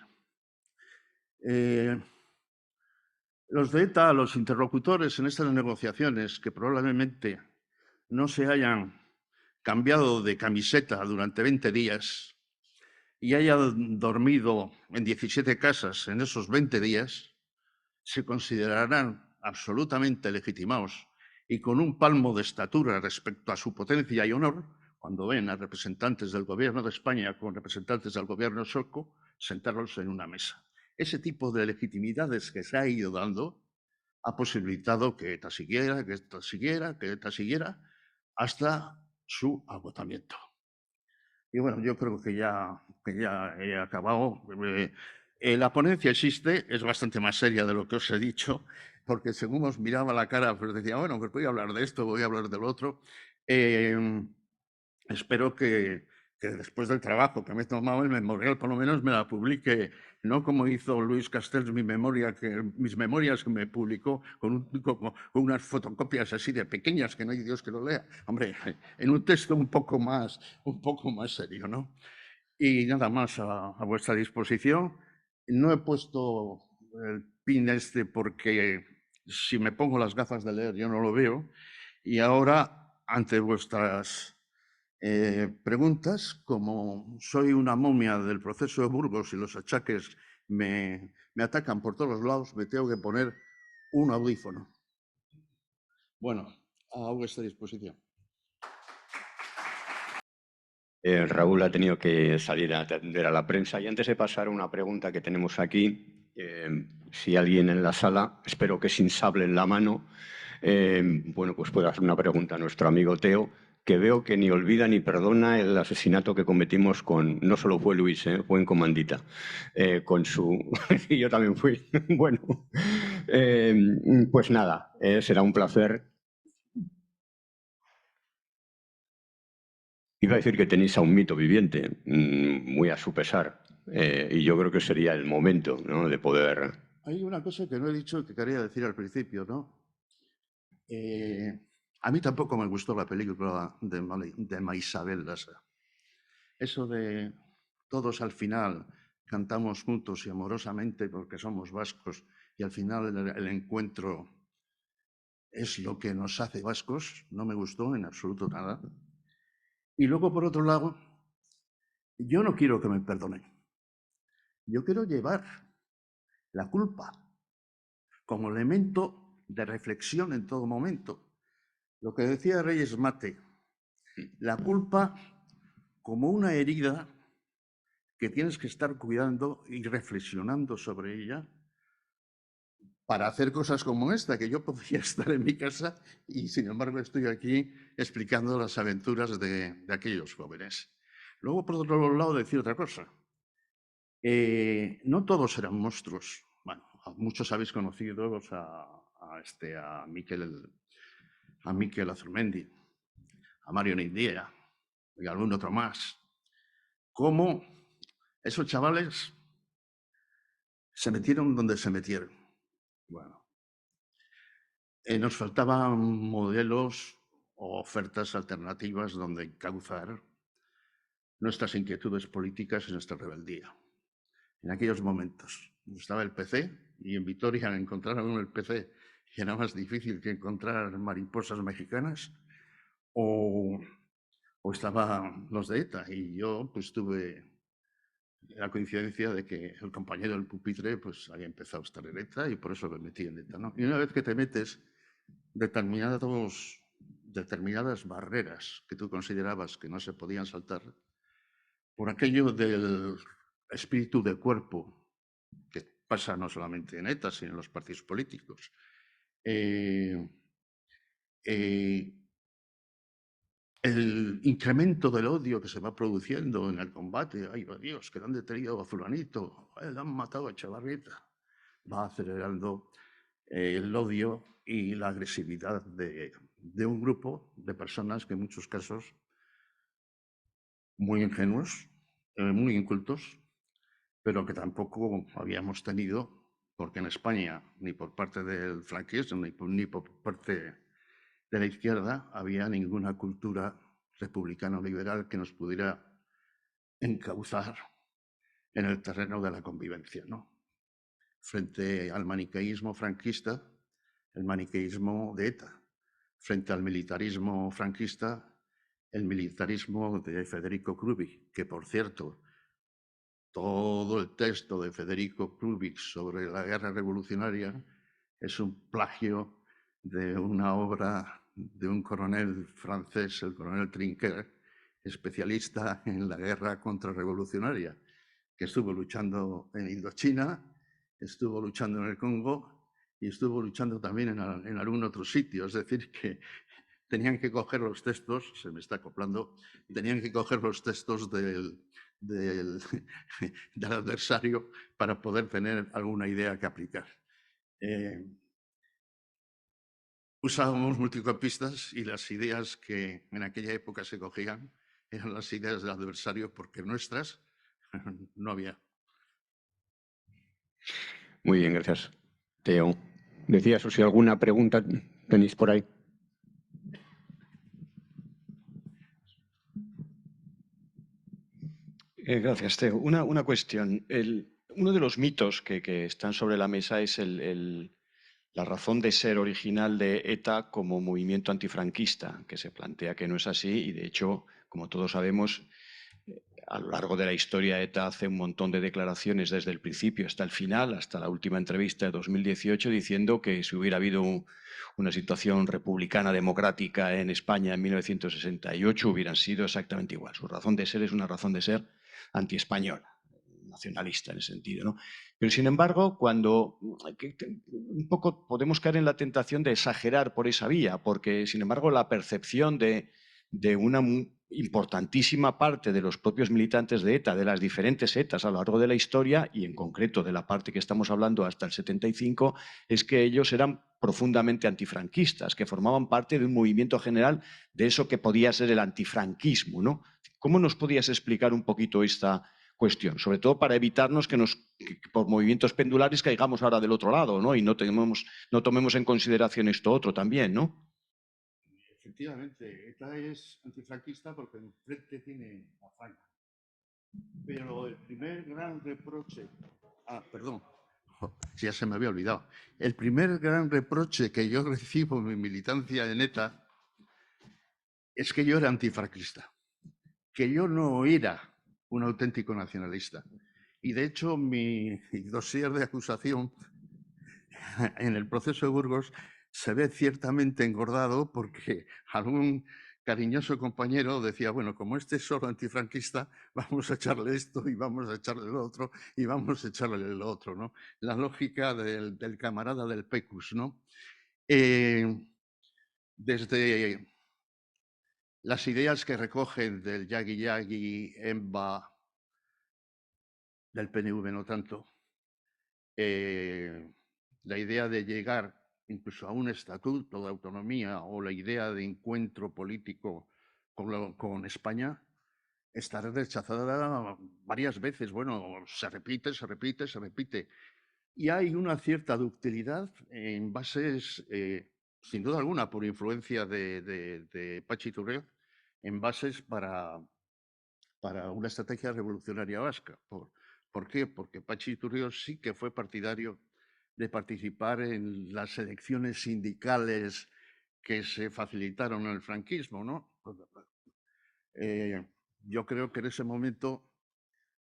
Los de ETA, los interlocutores en estas negociaciones, que probablemente no se hayan cambiado de camiseta durante 20 días y hayan dormido en 17 casas en esos 20 días, se considerarán absolutamente legitimados y con un palmo de estatura respecto a su potencia y honor cuando ven a representantes del Gobierno de España con representantes del Gobierno sueco sentarlos en una mesa. Ese tipo de legitimidades que se ha ido dando ha posibilitado que ETA siguiera, que ETA siguiera, que ETA siguiera, hasta su agotamiento. Y bueno, yo creo que ya he acabado. La ponencia existe, es bastante más seria de lo que os he dicho, porque según os miraba la cara, pues decía, bueno, pues voy a hablar de esto, voy a hablar del otro. Espero que después del trabajo que me he tomado el memorial, por lo menos me la publique, no como hizo Luis Castells mis memorias que me publicó con unas fotocopias así de pequeñas que no hay Dios que lo lea. Hombre, en un texto un poco más serio, ¿no? Y nada más a vuestra disposición. No he puesto el pin este porque si me pongo las gafas de leer yo no lo veo. Y ahora, ante vuestras preguntas, como soy una momia del proceso de Burgos y los achaques me atacan por todos los lados, me tengo que poner un audífono. Bueno, a vuestra disposición. Raúl ha tenido que salir a atender a la prensa y antes de pasar a una pregunta que tenemos aquí, si alguien en la sala, espero que sin sable en la mano, bueno, pues pueda hacer una pregunta a nuestro amigo Teo, que veo que ni olvida ni perdona el asesinato que cometimos con, no solo fue Luis, fue en Comandita, con su... y yo también fui. Bueno, pues nada, será un placer. Iba a decir que tenéis a un mito viviente, muy a su pesar, y yo creo que sería el momento, ¿no?, de poder... Hay una cosa que no he dicho que quería decir al principio, ¿no? A mí tampoco me gustó la película de Maisabel Lassa. Eso de todos al final cantamos juntos y amorosamente porque somos vascos y al final el encuentro es lo que nos hace vascos, no me gustó en absoluto nada. Y luego, por otro lado, yo no quiero que me perdonen. Yo quiero llevar la culpa como elemento de reflexión en todo momento. Lo que decía Reyes Mate, la culpa como una herida que tienes que estar cuidando y reflexionando sobre ella para hacer cosas como esta, que yo podría estar en mi casa y sin embargo estoy aquí explicando las aventuras de aquellos jóvenes. Luego, por otro lado, decir otra cosa. No todos eran monstruos. Bueno, muchos habéis conocido a Miquel Azurmendi, a Mario Nindia y algún otro más. Cómo esos chavales se metieron donde se metieron. Bueno, nos faltaban modelos o ofertas alternativas donde encauzar nuestras inquietudes políticas y nuestra rebeldía. En aquellos momentos estaba el PC y en Vitoria encontraron el PC y era más difícil que encontrar mariposas mexicanas, o estaban los de ETA y yo pues tuve la coincidencia de que el compañero del pupitre pues había empezado a estar en ETA y por eso me metí en ETA, ¿no? Y una vez que te metes, determinadas barreras que tú considerabas que no se podían saltar, por aquello del espíritu de cuerpo, que pasa no solamente en ETA, sino en los partidos políticos, el incremento del odio que se va produciendo en el combate, ay Dios, que le han detenido a fulanito, le han matado a Chavarrita, va acelerando el odio y la agresividad de un grupo de personas que en muchos casos muy ingenuos, muy incultos, pero que tampoco habíamos tenido, porque en España, ni por parte del franquismo, ni por parte de la izquierda, había ninguna cultura republicano-liberal que nos pudiera encauzar en el terreno de la convivencia, ¿no? Frente al maniqueísmo franquista, el maniqueísmo de ETA. Frente al militarismo franquista, el militarismo de Federico Krupich, que por cierto, todo el texto de Federico Krupich sobre la guerra revolucionaria es un plagio de una obra de un coronel francés, el coronel Trinquer, especialista en la guerra contrarrevolucionaria, que estuvo luchando en Indochina, estuvo luchando en el Congo y estuvo luchando también en algún otro sitio. Es decir, que tenían que coger los textos, se me está acoplando, tenían que coger los textos del adversario para poder tener alguna idea que aplicar. Usábamos multicampistas y las ideas que en aquella época se cogían eran las ideas del adversario porque nuestras no había. Muy bien, gracias. Teo, decías, o si alguna pregunta tenéis por ahí. Gracias, Teo. Una cuestión. Uno de los mitos que están sobre la mesa es la razón de ser original de ETA como movimiento antifranquista, que se plantea que no es así y, de hecho, como todos sabemos, a lo largo de la historia ETA hace un montón de declaraciones desde el principio hasta el final, hasta la última entrevista de 2018, diciendo que si hubiera habido una situación republicana democrática en España en 1968 hubieran sido exactamente igual. Su razón de ser es una razón de ser antiespañola, nacionalista en ese sentido, ¿no? Pero sin embargo, cuando un poco podemos caer en la tentación de exagerar por esa vía, porque sin embargo la percepción de una importantísima parte de los propios militantes de ETA, de las diferentes ETAs a lo largo de la historia, y en concreto de la parte que estamos hablando hasta el 75, es que ellos eran profundamente antifranquistas, que formaban parte de un movimiento general de eso que podía ser el antifranquismo, ¿no? ¿Cómo nos podías explicar un poquito esta cuestión? Sobre todo para evitarnos que por movimientos pendulares caigamos ahora del otro lado, ¿no? Y no tomemos en consideración esto otro también, ¿no? Efectivamente, ETA es antifranquista porque enfrente tiene a Franco. Pero el primer gran reproche... perdón, ya se me había olvidado. El primer gran reproche que yo recibo en mi militancia en ETA es que yo era antifranquista, que yo no era un auténtico nacionalista. Y de hecho mi dossier de acusación en el proceso de Burgos se ve ciertamente engordado porque algún cariñoso compañero decía, bueno, como este es solo antifranquista, vamos a echarle esto y vamos a echarle lo otro y vamos a echarle lo otro, ¿no? La lógica del camarada del PECUS, ¿no? Desde las ideas que recogen del Yagi Yagi, EMBA, del PNV no tanto, la idea de llegar incluso a un estatuto de autonomía o la idea de encuentro político con España, está rechazada varias veces. Bueno, se repite, se repite, se repite. Y hay una cierta ductilidad en bases, sin duda alguna, por influencia de Pachi Turrell, en bases para una estrategia revolucionaria vasca. ¿Por qué? Porque Pachi Turrell sí que fue partidario de participar en las elecciones sindicales que se facilitaron en el franquismo, ¿no? Yo creo que en ese momento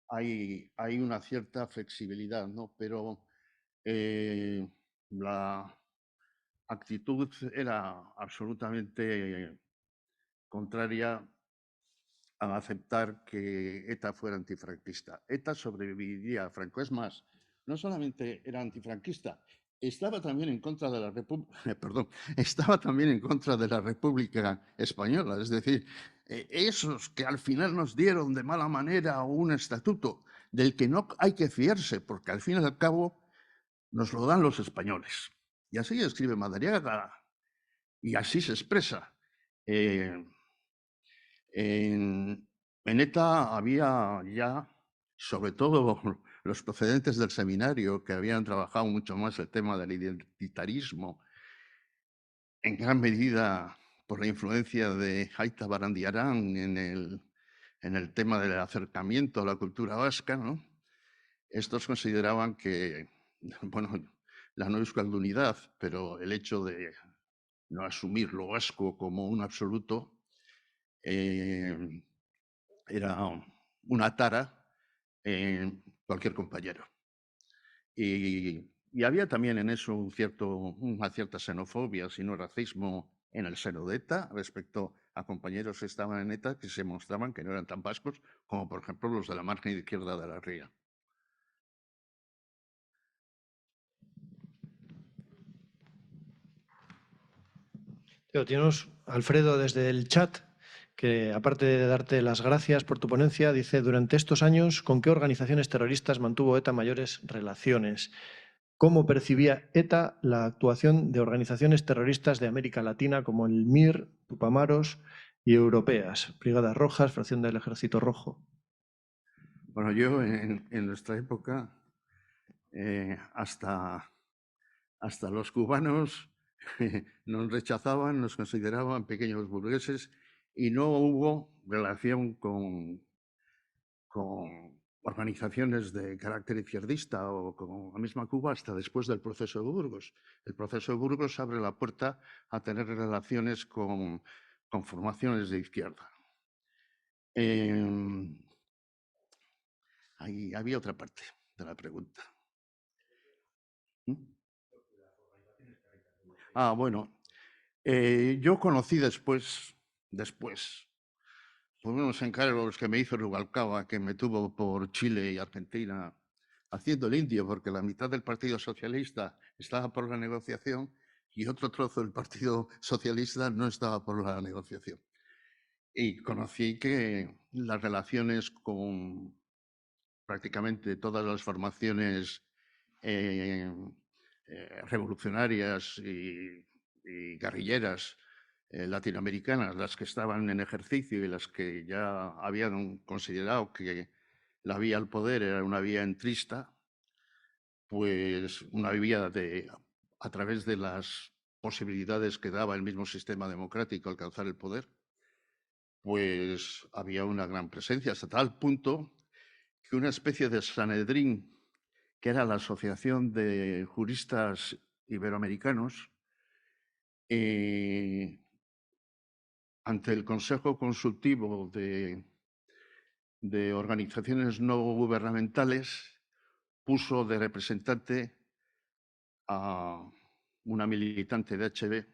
hay una cierta flexibilidad, ¿no? Pero la actitud era absolutamente contraria a aceptar que ETA fuera antifranquista. ETA sobreviviría a Franco. Es más, no solamente era antifranquista, estaba también en contra de la estaba también en contra de la República Española. Es decir, esos que al final nos dieron de mala manera un estatuto del que no hay que fiarse, porque al fin y al cabo nos lo dan los españoles. Y así escribe Madariaga y así se expresa. En ETA había ya, sobre todo los procedentes del seminario, que habían trabajado mucho más el tema del identitarismo, en gran medida por la influencia de Haita Barandiarán en el tema del acercamiento a la cultura vasca, ¿no? Estos consideraban que, bueno, la no euskaldunidad, pero el hecho de no asumir lo vasco como un absoluto, era una tara en cualquier compañero. Y había también en eso una cierta xenofobia, sino racismo en el seno de ETA respecto a compañeros que estaban en ETA que se mostraban que no eran tan vascos como, por ejemplo, los de la margen izquierda de la ría. Tenemos Alfredo desde el chat, que aparte de darte las gracias por tu ponencia, dice, durante estos años, ¿con qué organizaciones terroristas mantuvo ETA mayores relaciones? ¿Cómo percibía ETA la actuación de organizaciones terroristas de América Latina como el MIR, Tupamaros y europeas, Brigadas Rojas, Fracción del Ejército Rojo? Bueno, yo en nuestra época, hasta los cubanos nos rechazaban, nos consideraban pequeños burgueses y no hubo relación con organizaciones de carácter izquierdista o con la misma Cuba hasta después del proceso de Burgos. El proceso de Burgos abre la puerta a tener relaciones con formaciones de izquierda. Ahí había otra parte de la pregunta. Bueno, yo conocí después, por unos encargos que me hizo Rubalcaba, que me tuvo por Chile y Argentina haciendo el indio, porque la mitad del Partido Socialista estaba por la negociación y otro trozo del Partido Socialista no estaba por la negociación. Y conocí que las relaciones con prácticamente todas las formaciones revolucionarias y guerrilleras latinoamericanas, las que estaban en ejercicio y las que ya habían considerado que la vía al poder era una vía entrista, pues una vía a través de las posibilidades que daba el mismo sistema democrático alcanzar el poder, pues había una gran presencia, hasta tal punto que una especie de Sanedrín, que era la Asociación de Juristas Iberoamericanos, ante el Consejo Consultivo de Organizaciones No Gubernamentales, puso de representante a una militante de HB,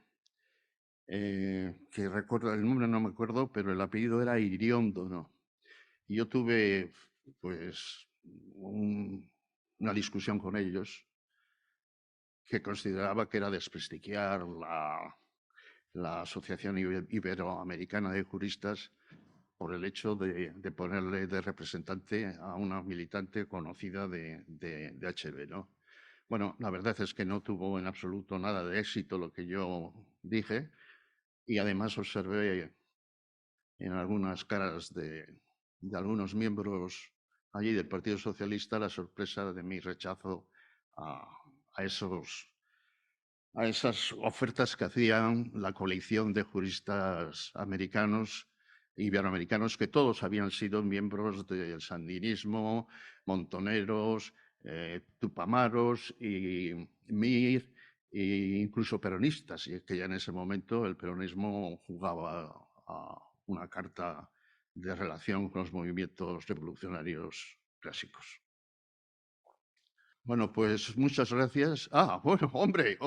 que recuerdo, el nombre no me acuerdo, pero el apellido era Iriondo, ¿no? Y yo tuve, pues, una discusión con ellos que consideraba que era desprestigiar la Asociación Iberoamericana de Juristas por el hecho de ponerle de representante a una militante conocida de HB, ¿no? Bueno, la verdad es que no tuvo en absoluto nada de éxito lo que yo dije y además observé en algunas caras de algunos miembros allí del Partido Socialista la sorpresa de mi rechazo a esas ofertas que hacían la coalición de juristas americanos e iberoamericanos, que todos habían sido miembros del sandinismo, montoneros, tupamaros y MIR, e incluso peronistas, y que ya en ese momento el peronismo jugaba a una carta de relación con los movimientos revolucionarios clásicos. Bueno, pues muchas gracias. Bueno, hombre,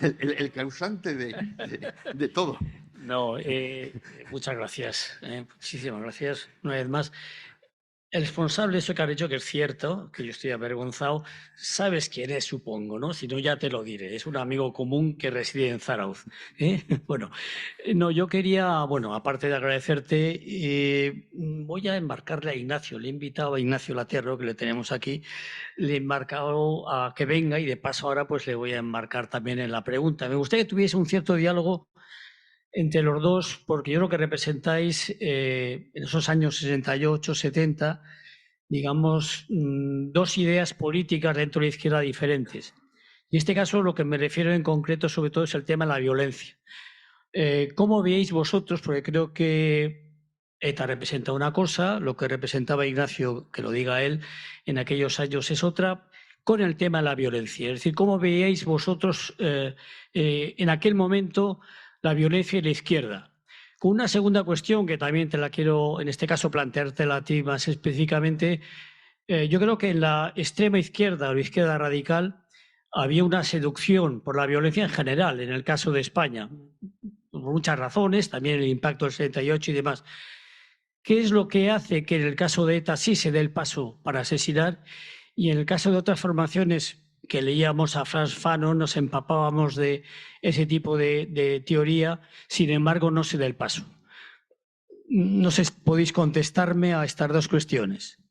el causante de todo. No, muchas gracias. Muchísimas gracias una vez más. El responsable, eso que has dicho que es cierto, que yo estoy avergonzado, sabes quién es, supongo, ¿no? Si no, ya te lo diré. Es un amigo común que reside en Zarauz. Bueno, no, yo quería, bueno, aparte de agradecerte, voy a embarcarle a Ignacio. Le he invitado a Ignacio Laterro, que le tenemos aquí. Le he embarcado a que venga y de paso ahora pues le voy a embarcar también en la pregunta. Me gustaría que tuviese un cierto diálogo entre los dos, porque yo creo que representáis en esos años 68, 70, digamos, dos ideas políticas dentro de la izquierda diferentes. Y en este caso lo que me refiero en concreto sobre todo es el tema de la violencia. ¿Cómo veis vosotros? Porque creo que ETA representa una cosa, lo que representaba Ignacio, que lo diga él, en aquellos años es otra, con el tema de la violencia. Es decir, ¿cómo veíais vosotros en aquel momento la violencia y la izquierda? Con una segunda cuestión que también te la quiero, en este caso, planteártela a ti más específicamente. Yo creo que en la extrema izquierda o la izquierda radical había una seducción por la violencia en general, en el caso de España, por muchas razones, también el impacto del 78 y demás. ¿Qué es lo que hace que en el caso de ETA sí se dé el paso para asesinar y en el caso de otras formaciones que leíamos a Frantz Fanon nos empapábamos de ese tipo de teoría, sin embargo no se dé el paso? No sé si podéis contestarme a estas dos cuestiones.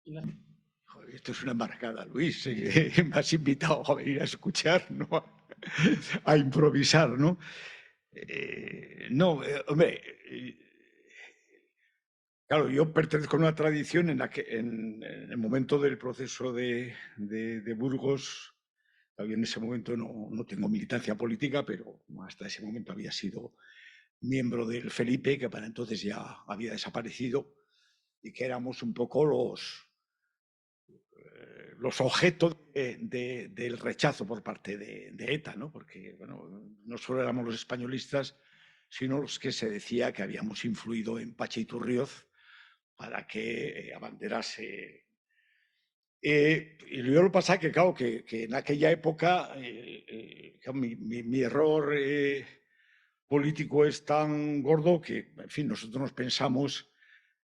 Joder, esto es una embarcada, Luis. Me has invitado a venir a escuchar, no a improvisar, ¿no? Hombre, claro, yo pertenezco a una tradición en la que en el momento del proceso de Burgos, todavía en ese momento no tengo militancia política, pero hasta ese momento había sido miembro del Felipe, que para entonces ya había desaparecido, y que éramos un poco los objetos del rechazo por parte de ETA, ¿no? Porque bueno, no solo éramos los españolistas, sino los que se decía que habíamos influido en Pachi Iturrioz para que abanderase. Y yo lo pasa que, claro, que en aquella época mi error político es tan gordo que, en fin, nosotros nos pensamos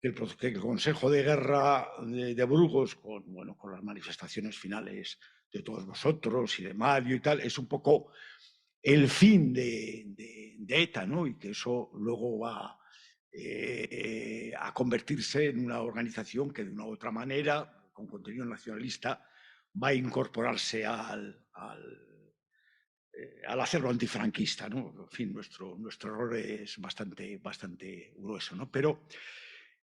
que el Consejo de Guerra de Burgos, con las manifestaciones finales de todos vosotros y de Mario y tal, es un poco el fin de ETA, ¿no? Y que eso luego va a convertirse en una organización que de una u otra manera, con contenido nacionalista, va a incorporarse al hacerlo antifranquista, ¿no? En fin, nuestro error es bastante grueso, ¿no? Pero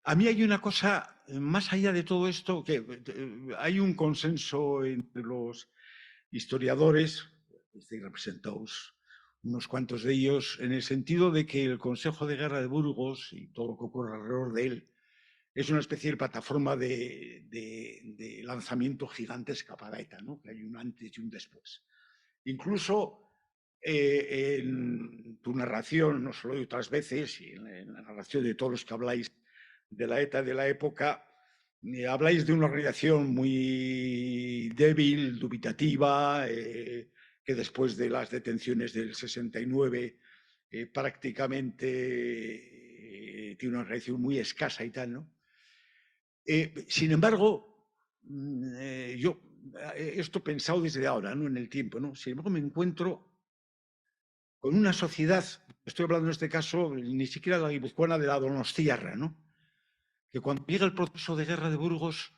a mí hay una cosa, más allá de todo esto, que hay un consenso entre los historiadores, estáis representados unos cuantos de ellos, en el sentido de que el Consejo de Guerra de Burgos y todo lo que ocurre alrededor de él es una especie de plataforma de lanzamiento gigantesca para ETA, ¿no? Que hay un antes y un después. Incluso en tu narración, no solo de otras veces, y en la narración de todos los que habláis de la ETA de la época, habláis de una organización muy débil, dubitativa, que después de las detenciones del 69 prácticamente tiene una organización muy escasa y tal, ¿no? Sin embargo, yo esto pensado desde ahora, ¿no? En el tiempo, ¿no? Sin embargo, me encuentro con una sociedad, estoy hablando en este caso ni siquiera de la guipuzcoana, de la donostiarra, ¿no? Que cuando llega el proceso de guerra de Burgos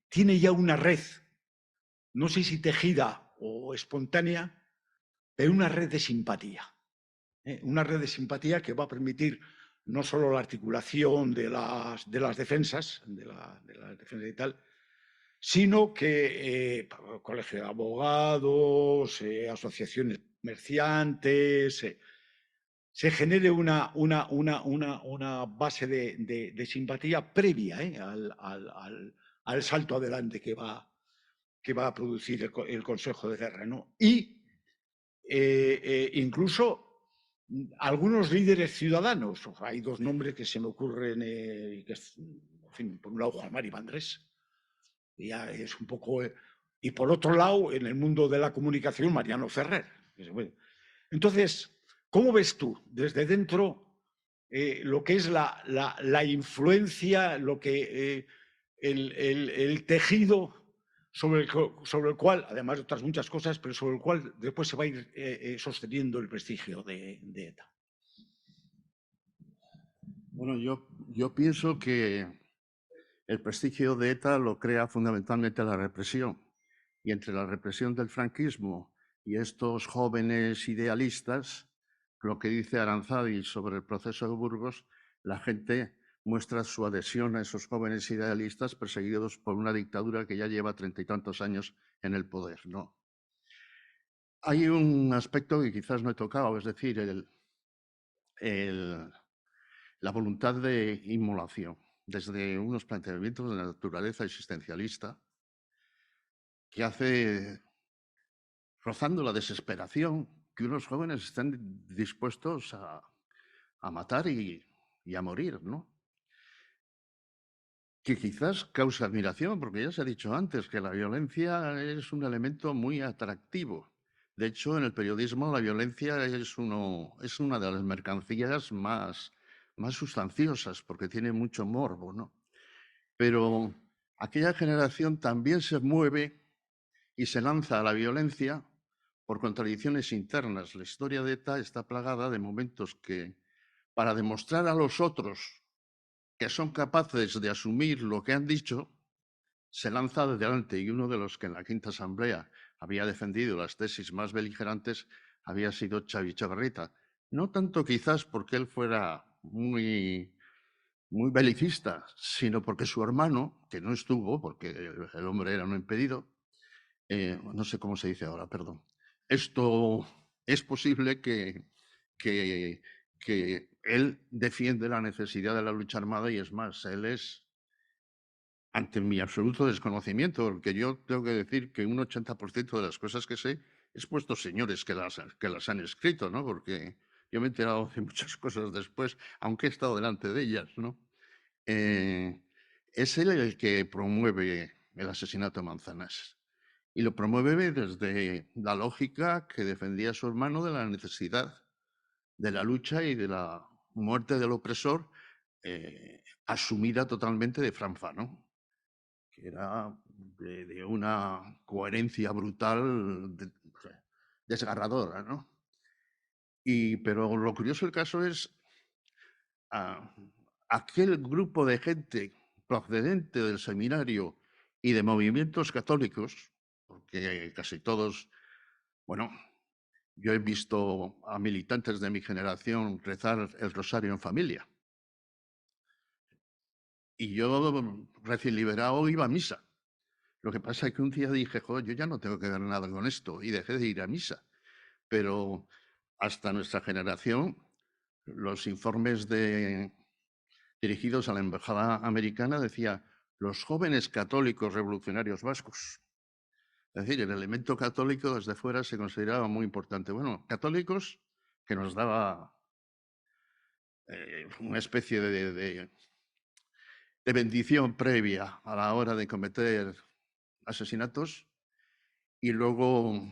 tiene ya una red, no sé si tejida o espontánea, pero una red de simpatía. Una red de simpatía que va a permitir no solo la articulación de las defensas, de la defensa y tal, sino que colegio de abogados, asociaciones comerciantes, se genere una base de simpatía previa al salto adelante que va a producir el Consejo de Guerra, ¿no? Y incluso algunos líderes ciudadanos. Hay dos nombres que se me ocurren, que es, en fin, por un lado Juan Mari Vandrés, ya es un poco, y por otro lado, en el mundo de la comunicación, Mariano Ferrer. Entonces, ¿cómo ves tú desde dentro lo que es la influencia, lo que el tejido sobre el cual, además de otras muchas cosas, pero sobre el cual después se va a ir sosteniendo el prestigio de ETA? Bueno, yo pienso que el prestigio de ETA lo crea fundamentalmente la represión. Y entre la represión del franquismo y estos jóvenes idealistas, lo que dice Aranzadi sobre el proceso de Burgos, la gente muestra su adhesión a esos jóvenes idealistas perseguidos por una dictadura que ya lleva 30 y tantos años en el poder, ¿no? Hay un aspecto que quizás no he tocado, es decir, la voluntad de inmolación, desde unos planteamientos de naturaleza existencialista, que hace, rozando la desesperación, que unos jóvenes están dispuestos a matar y a morir, ¿no? Que quizás causa admiración, porque ya se ha dicho antes que la violencia es un elemento muy atractivo. De hecho, en el periodismo la violencia es una de las mercancías más sustanciosas, porque tiene mucho morbo, ¿no? Pero aquella generación también se mueve y se lanza a la violencia por contradicciones internas. La historia de ETA está plagada de momentos que, para demostrar a los otros que son capaces de asumir lo que han dicho, se lanza adelante, y uno de los que en la Quinta Asamblea había defendido las tesis más beligerantes había sido Xavi Etxebarrieta. No tanto quizás porque él fuera muy belicista, sino porque su hermano, que no estuvo, porque el hombre era un impedido, no sé cómo se dice ahora, perdón. Esto es posible que él defiende la necesidad de la lucha armada, y es más, él es, ante mi absoluto desconocimiento, porque yo tengo que decir que un 80% de las cosas que sé es por estos señores que las han escrito, ¿no? Porque yo me he enterado de muchas cosas después, aunque he estado delante de ellas, ¿no? Es él el que promueve el asesinato de Manzanas. Y lo promueve desde la lógica que defendía su hermano de la necesidad de la lucha y de la muerte del opresor, asumida totalmente de Fran Fano, que era de una coherencia brutal, desgarradora, ¿no? Pero lo curioso del caso es aquel grupo de gente procedente del seminario y de movimientos católicos, porque casi todos, bueno, yo he visto a militantes de mi generación rezar el rosario en familia. Y yo, recién liberado, iba a misa. Lo que pasa es que un día dije, joder, yo ya no tengo que ver nada con esto, y dejé de ir a misa. Pero hasta nuestra generación, los informes dirigidos a la embajada americana decía los jóvenes católicos revolucionarios vascos. Es decir, el elemento católico desde fuera se consideraba muy importante. Bueno, católicos que nos daba una especie de bendición previa a la hora de cometer asesinatos, y luego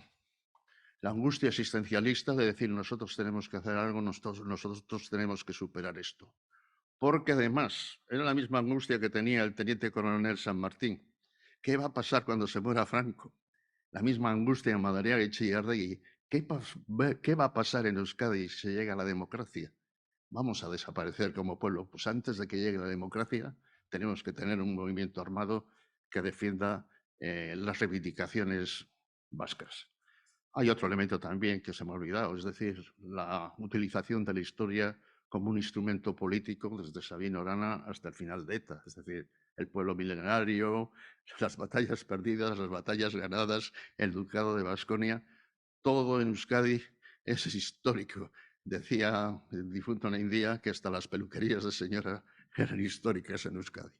la angustia existencialista de decir nosotros tenemos que hacer algo, nosotros tenemos que superar esto. Porque además era la misma angustia que tenía el teniente coronel San Martín. ¿Qué va a pasar cuando se muera Franco? La misma angustia en Madariaga y Chillardegui. ¿Qué va a pasar en Euskadi si se llega a la democracia? Vamos a desaparecer como pueblo. Pues antes de que llegue la democracia, tenemos que tener un movimiento armado que defienda las reivindicaciones vascas. Hay otro elemento también que se me ha olvidado, es decir, la utilización de la historia como un instrumento político desde Sabino Arana hasta el final de ETA, es decir, el pueblo milenario, las batallas perdidas, las batallas ganadas, el ducado de Baskonia, todo en Euskadi es histórico. Decía el difunto Naindía que hasta las peluquerías de señora eran históricas en Euskadi.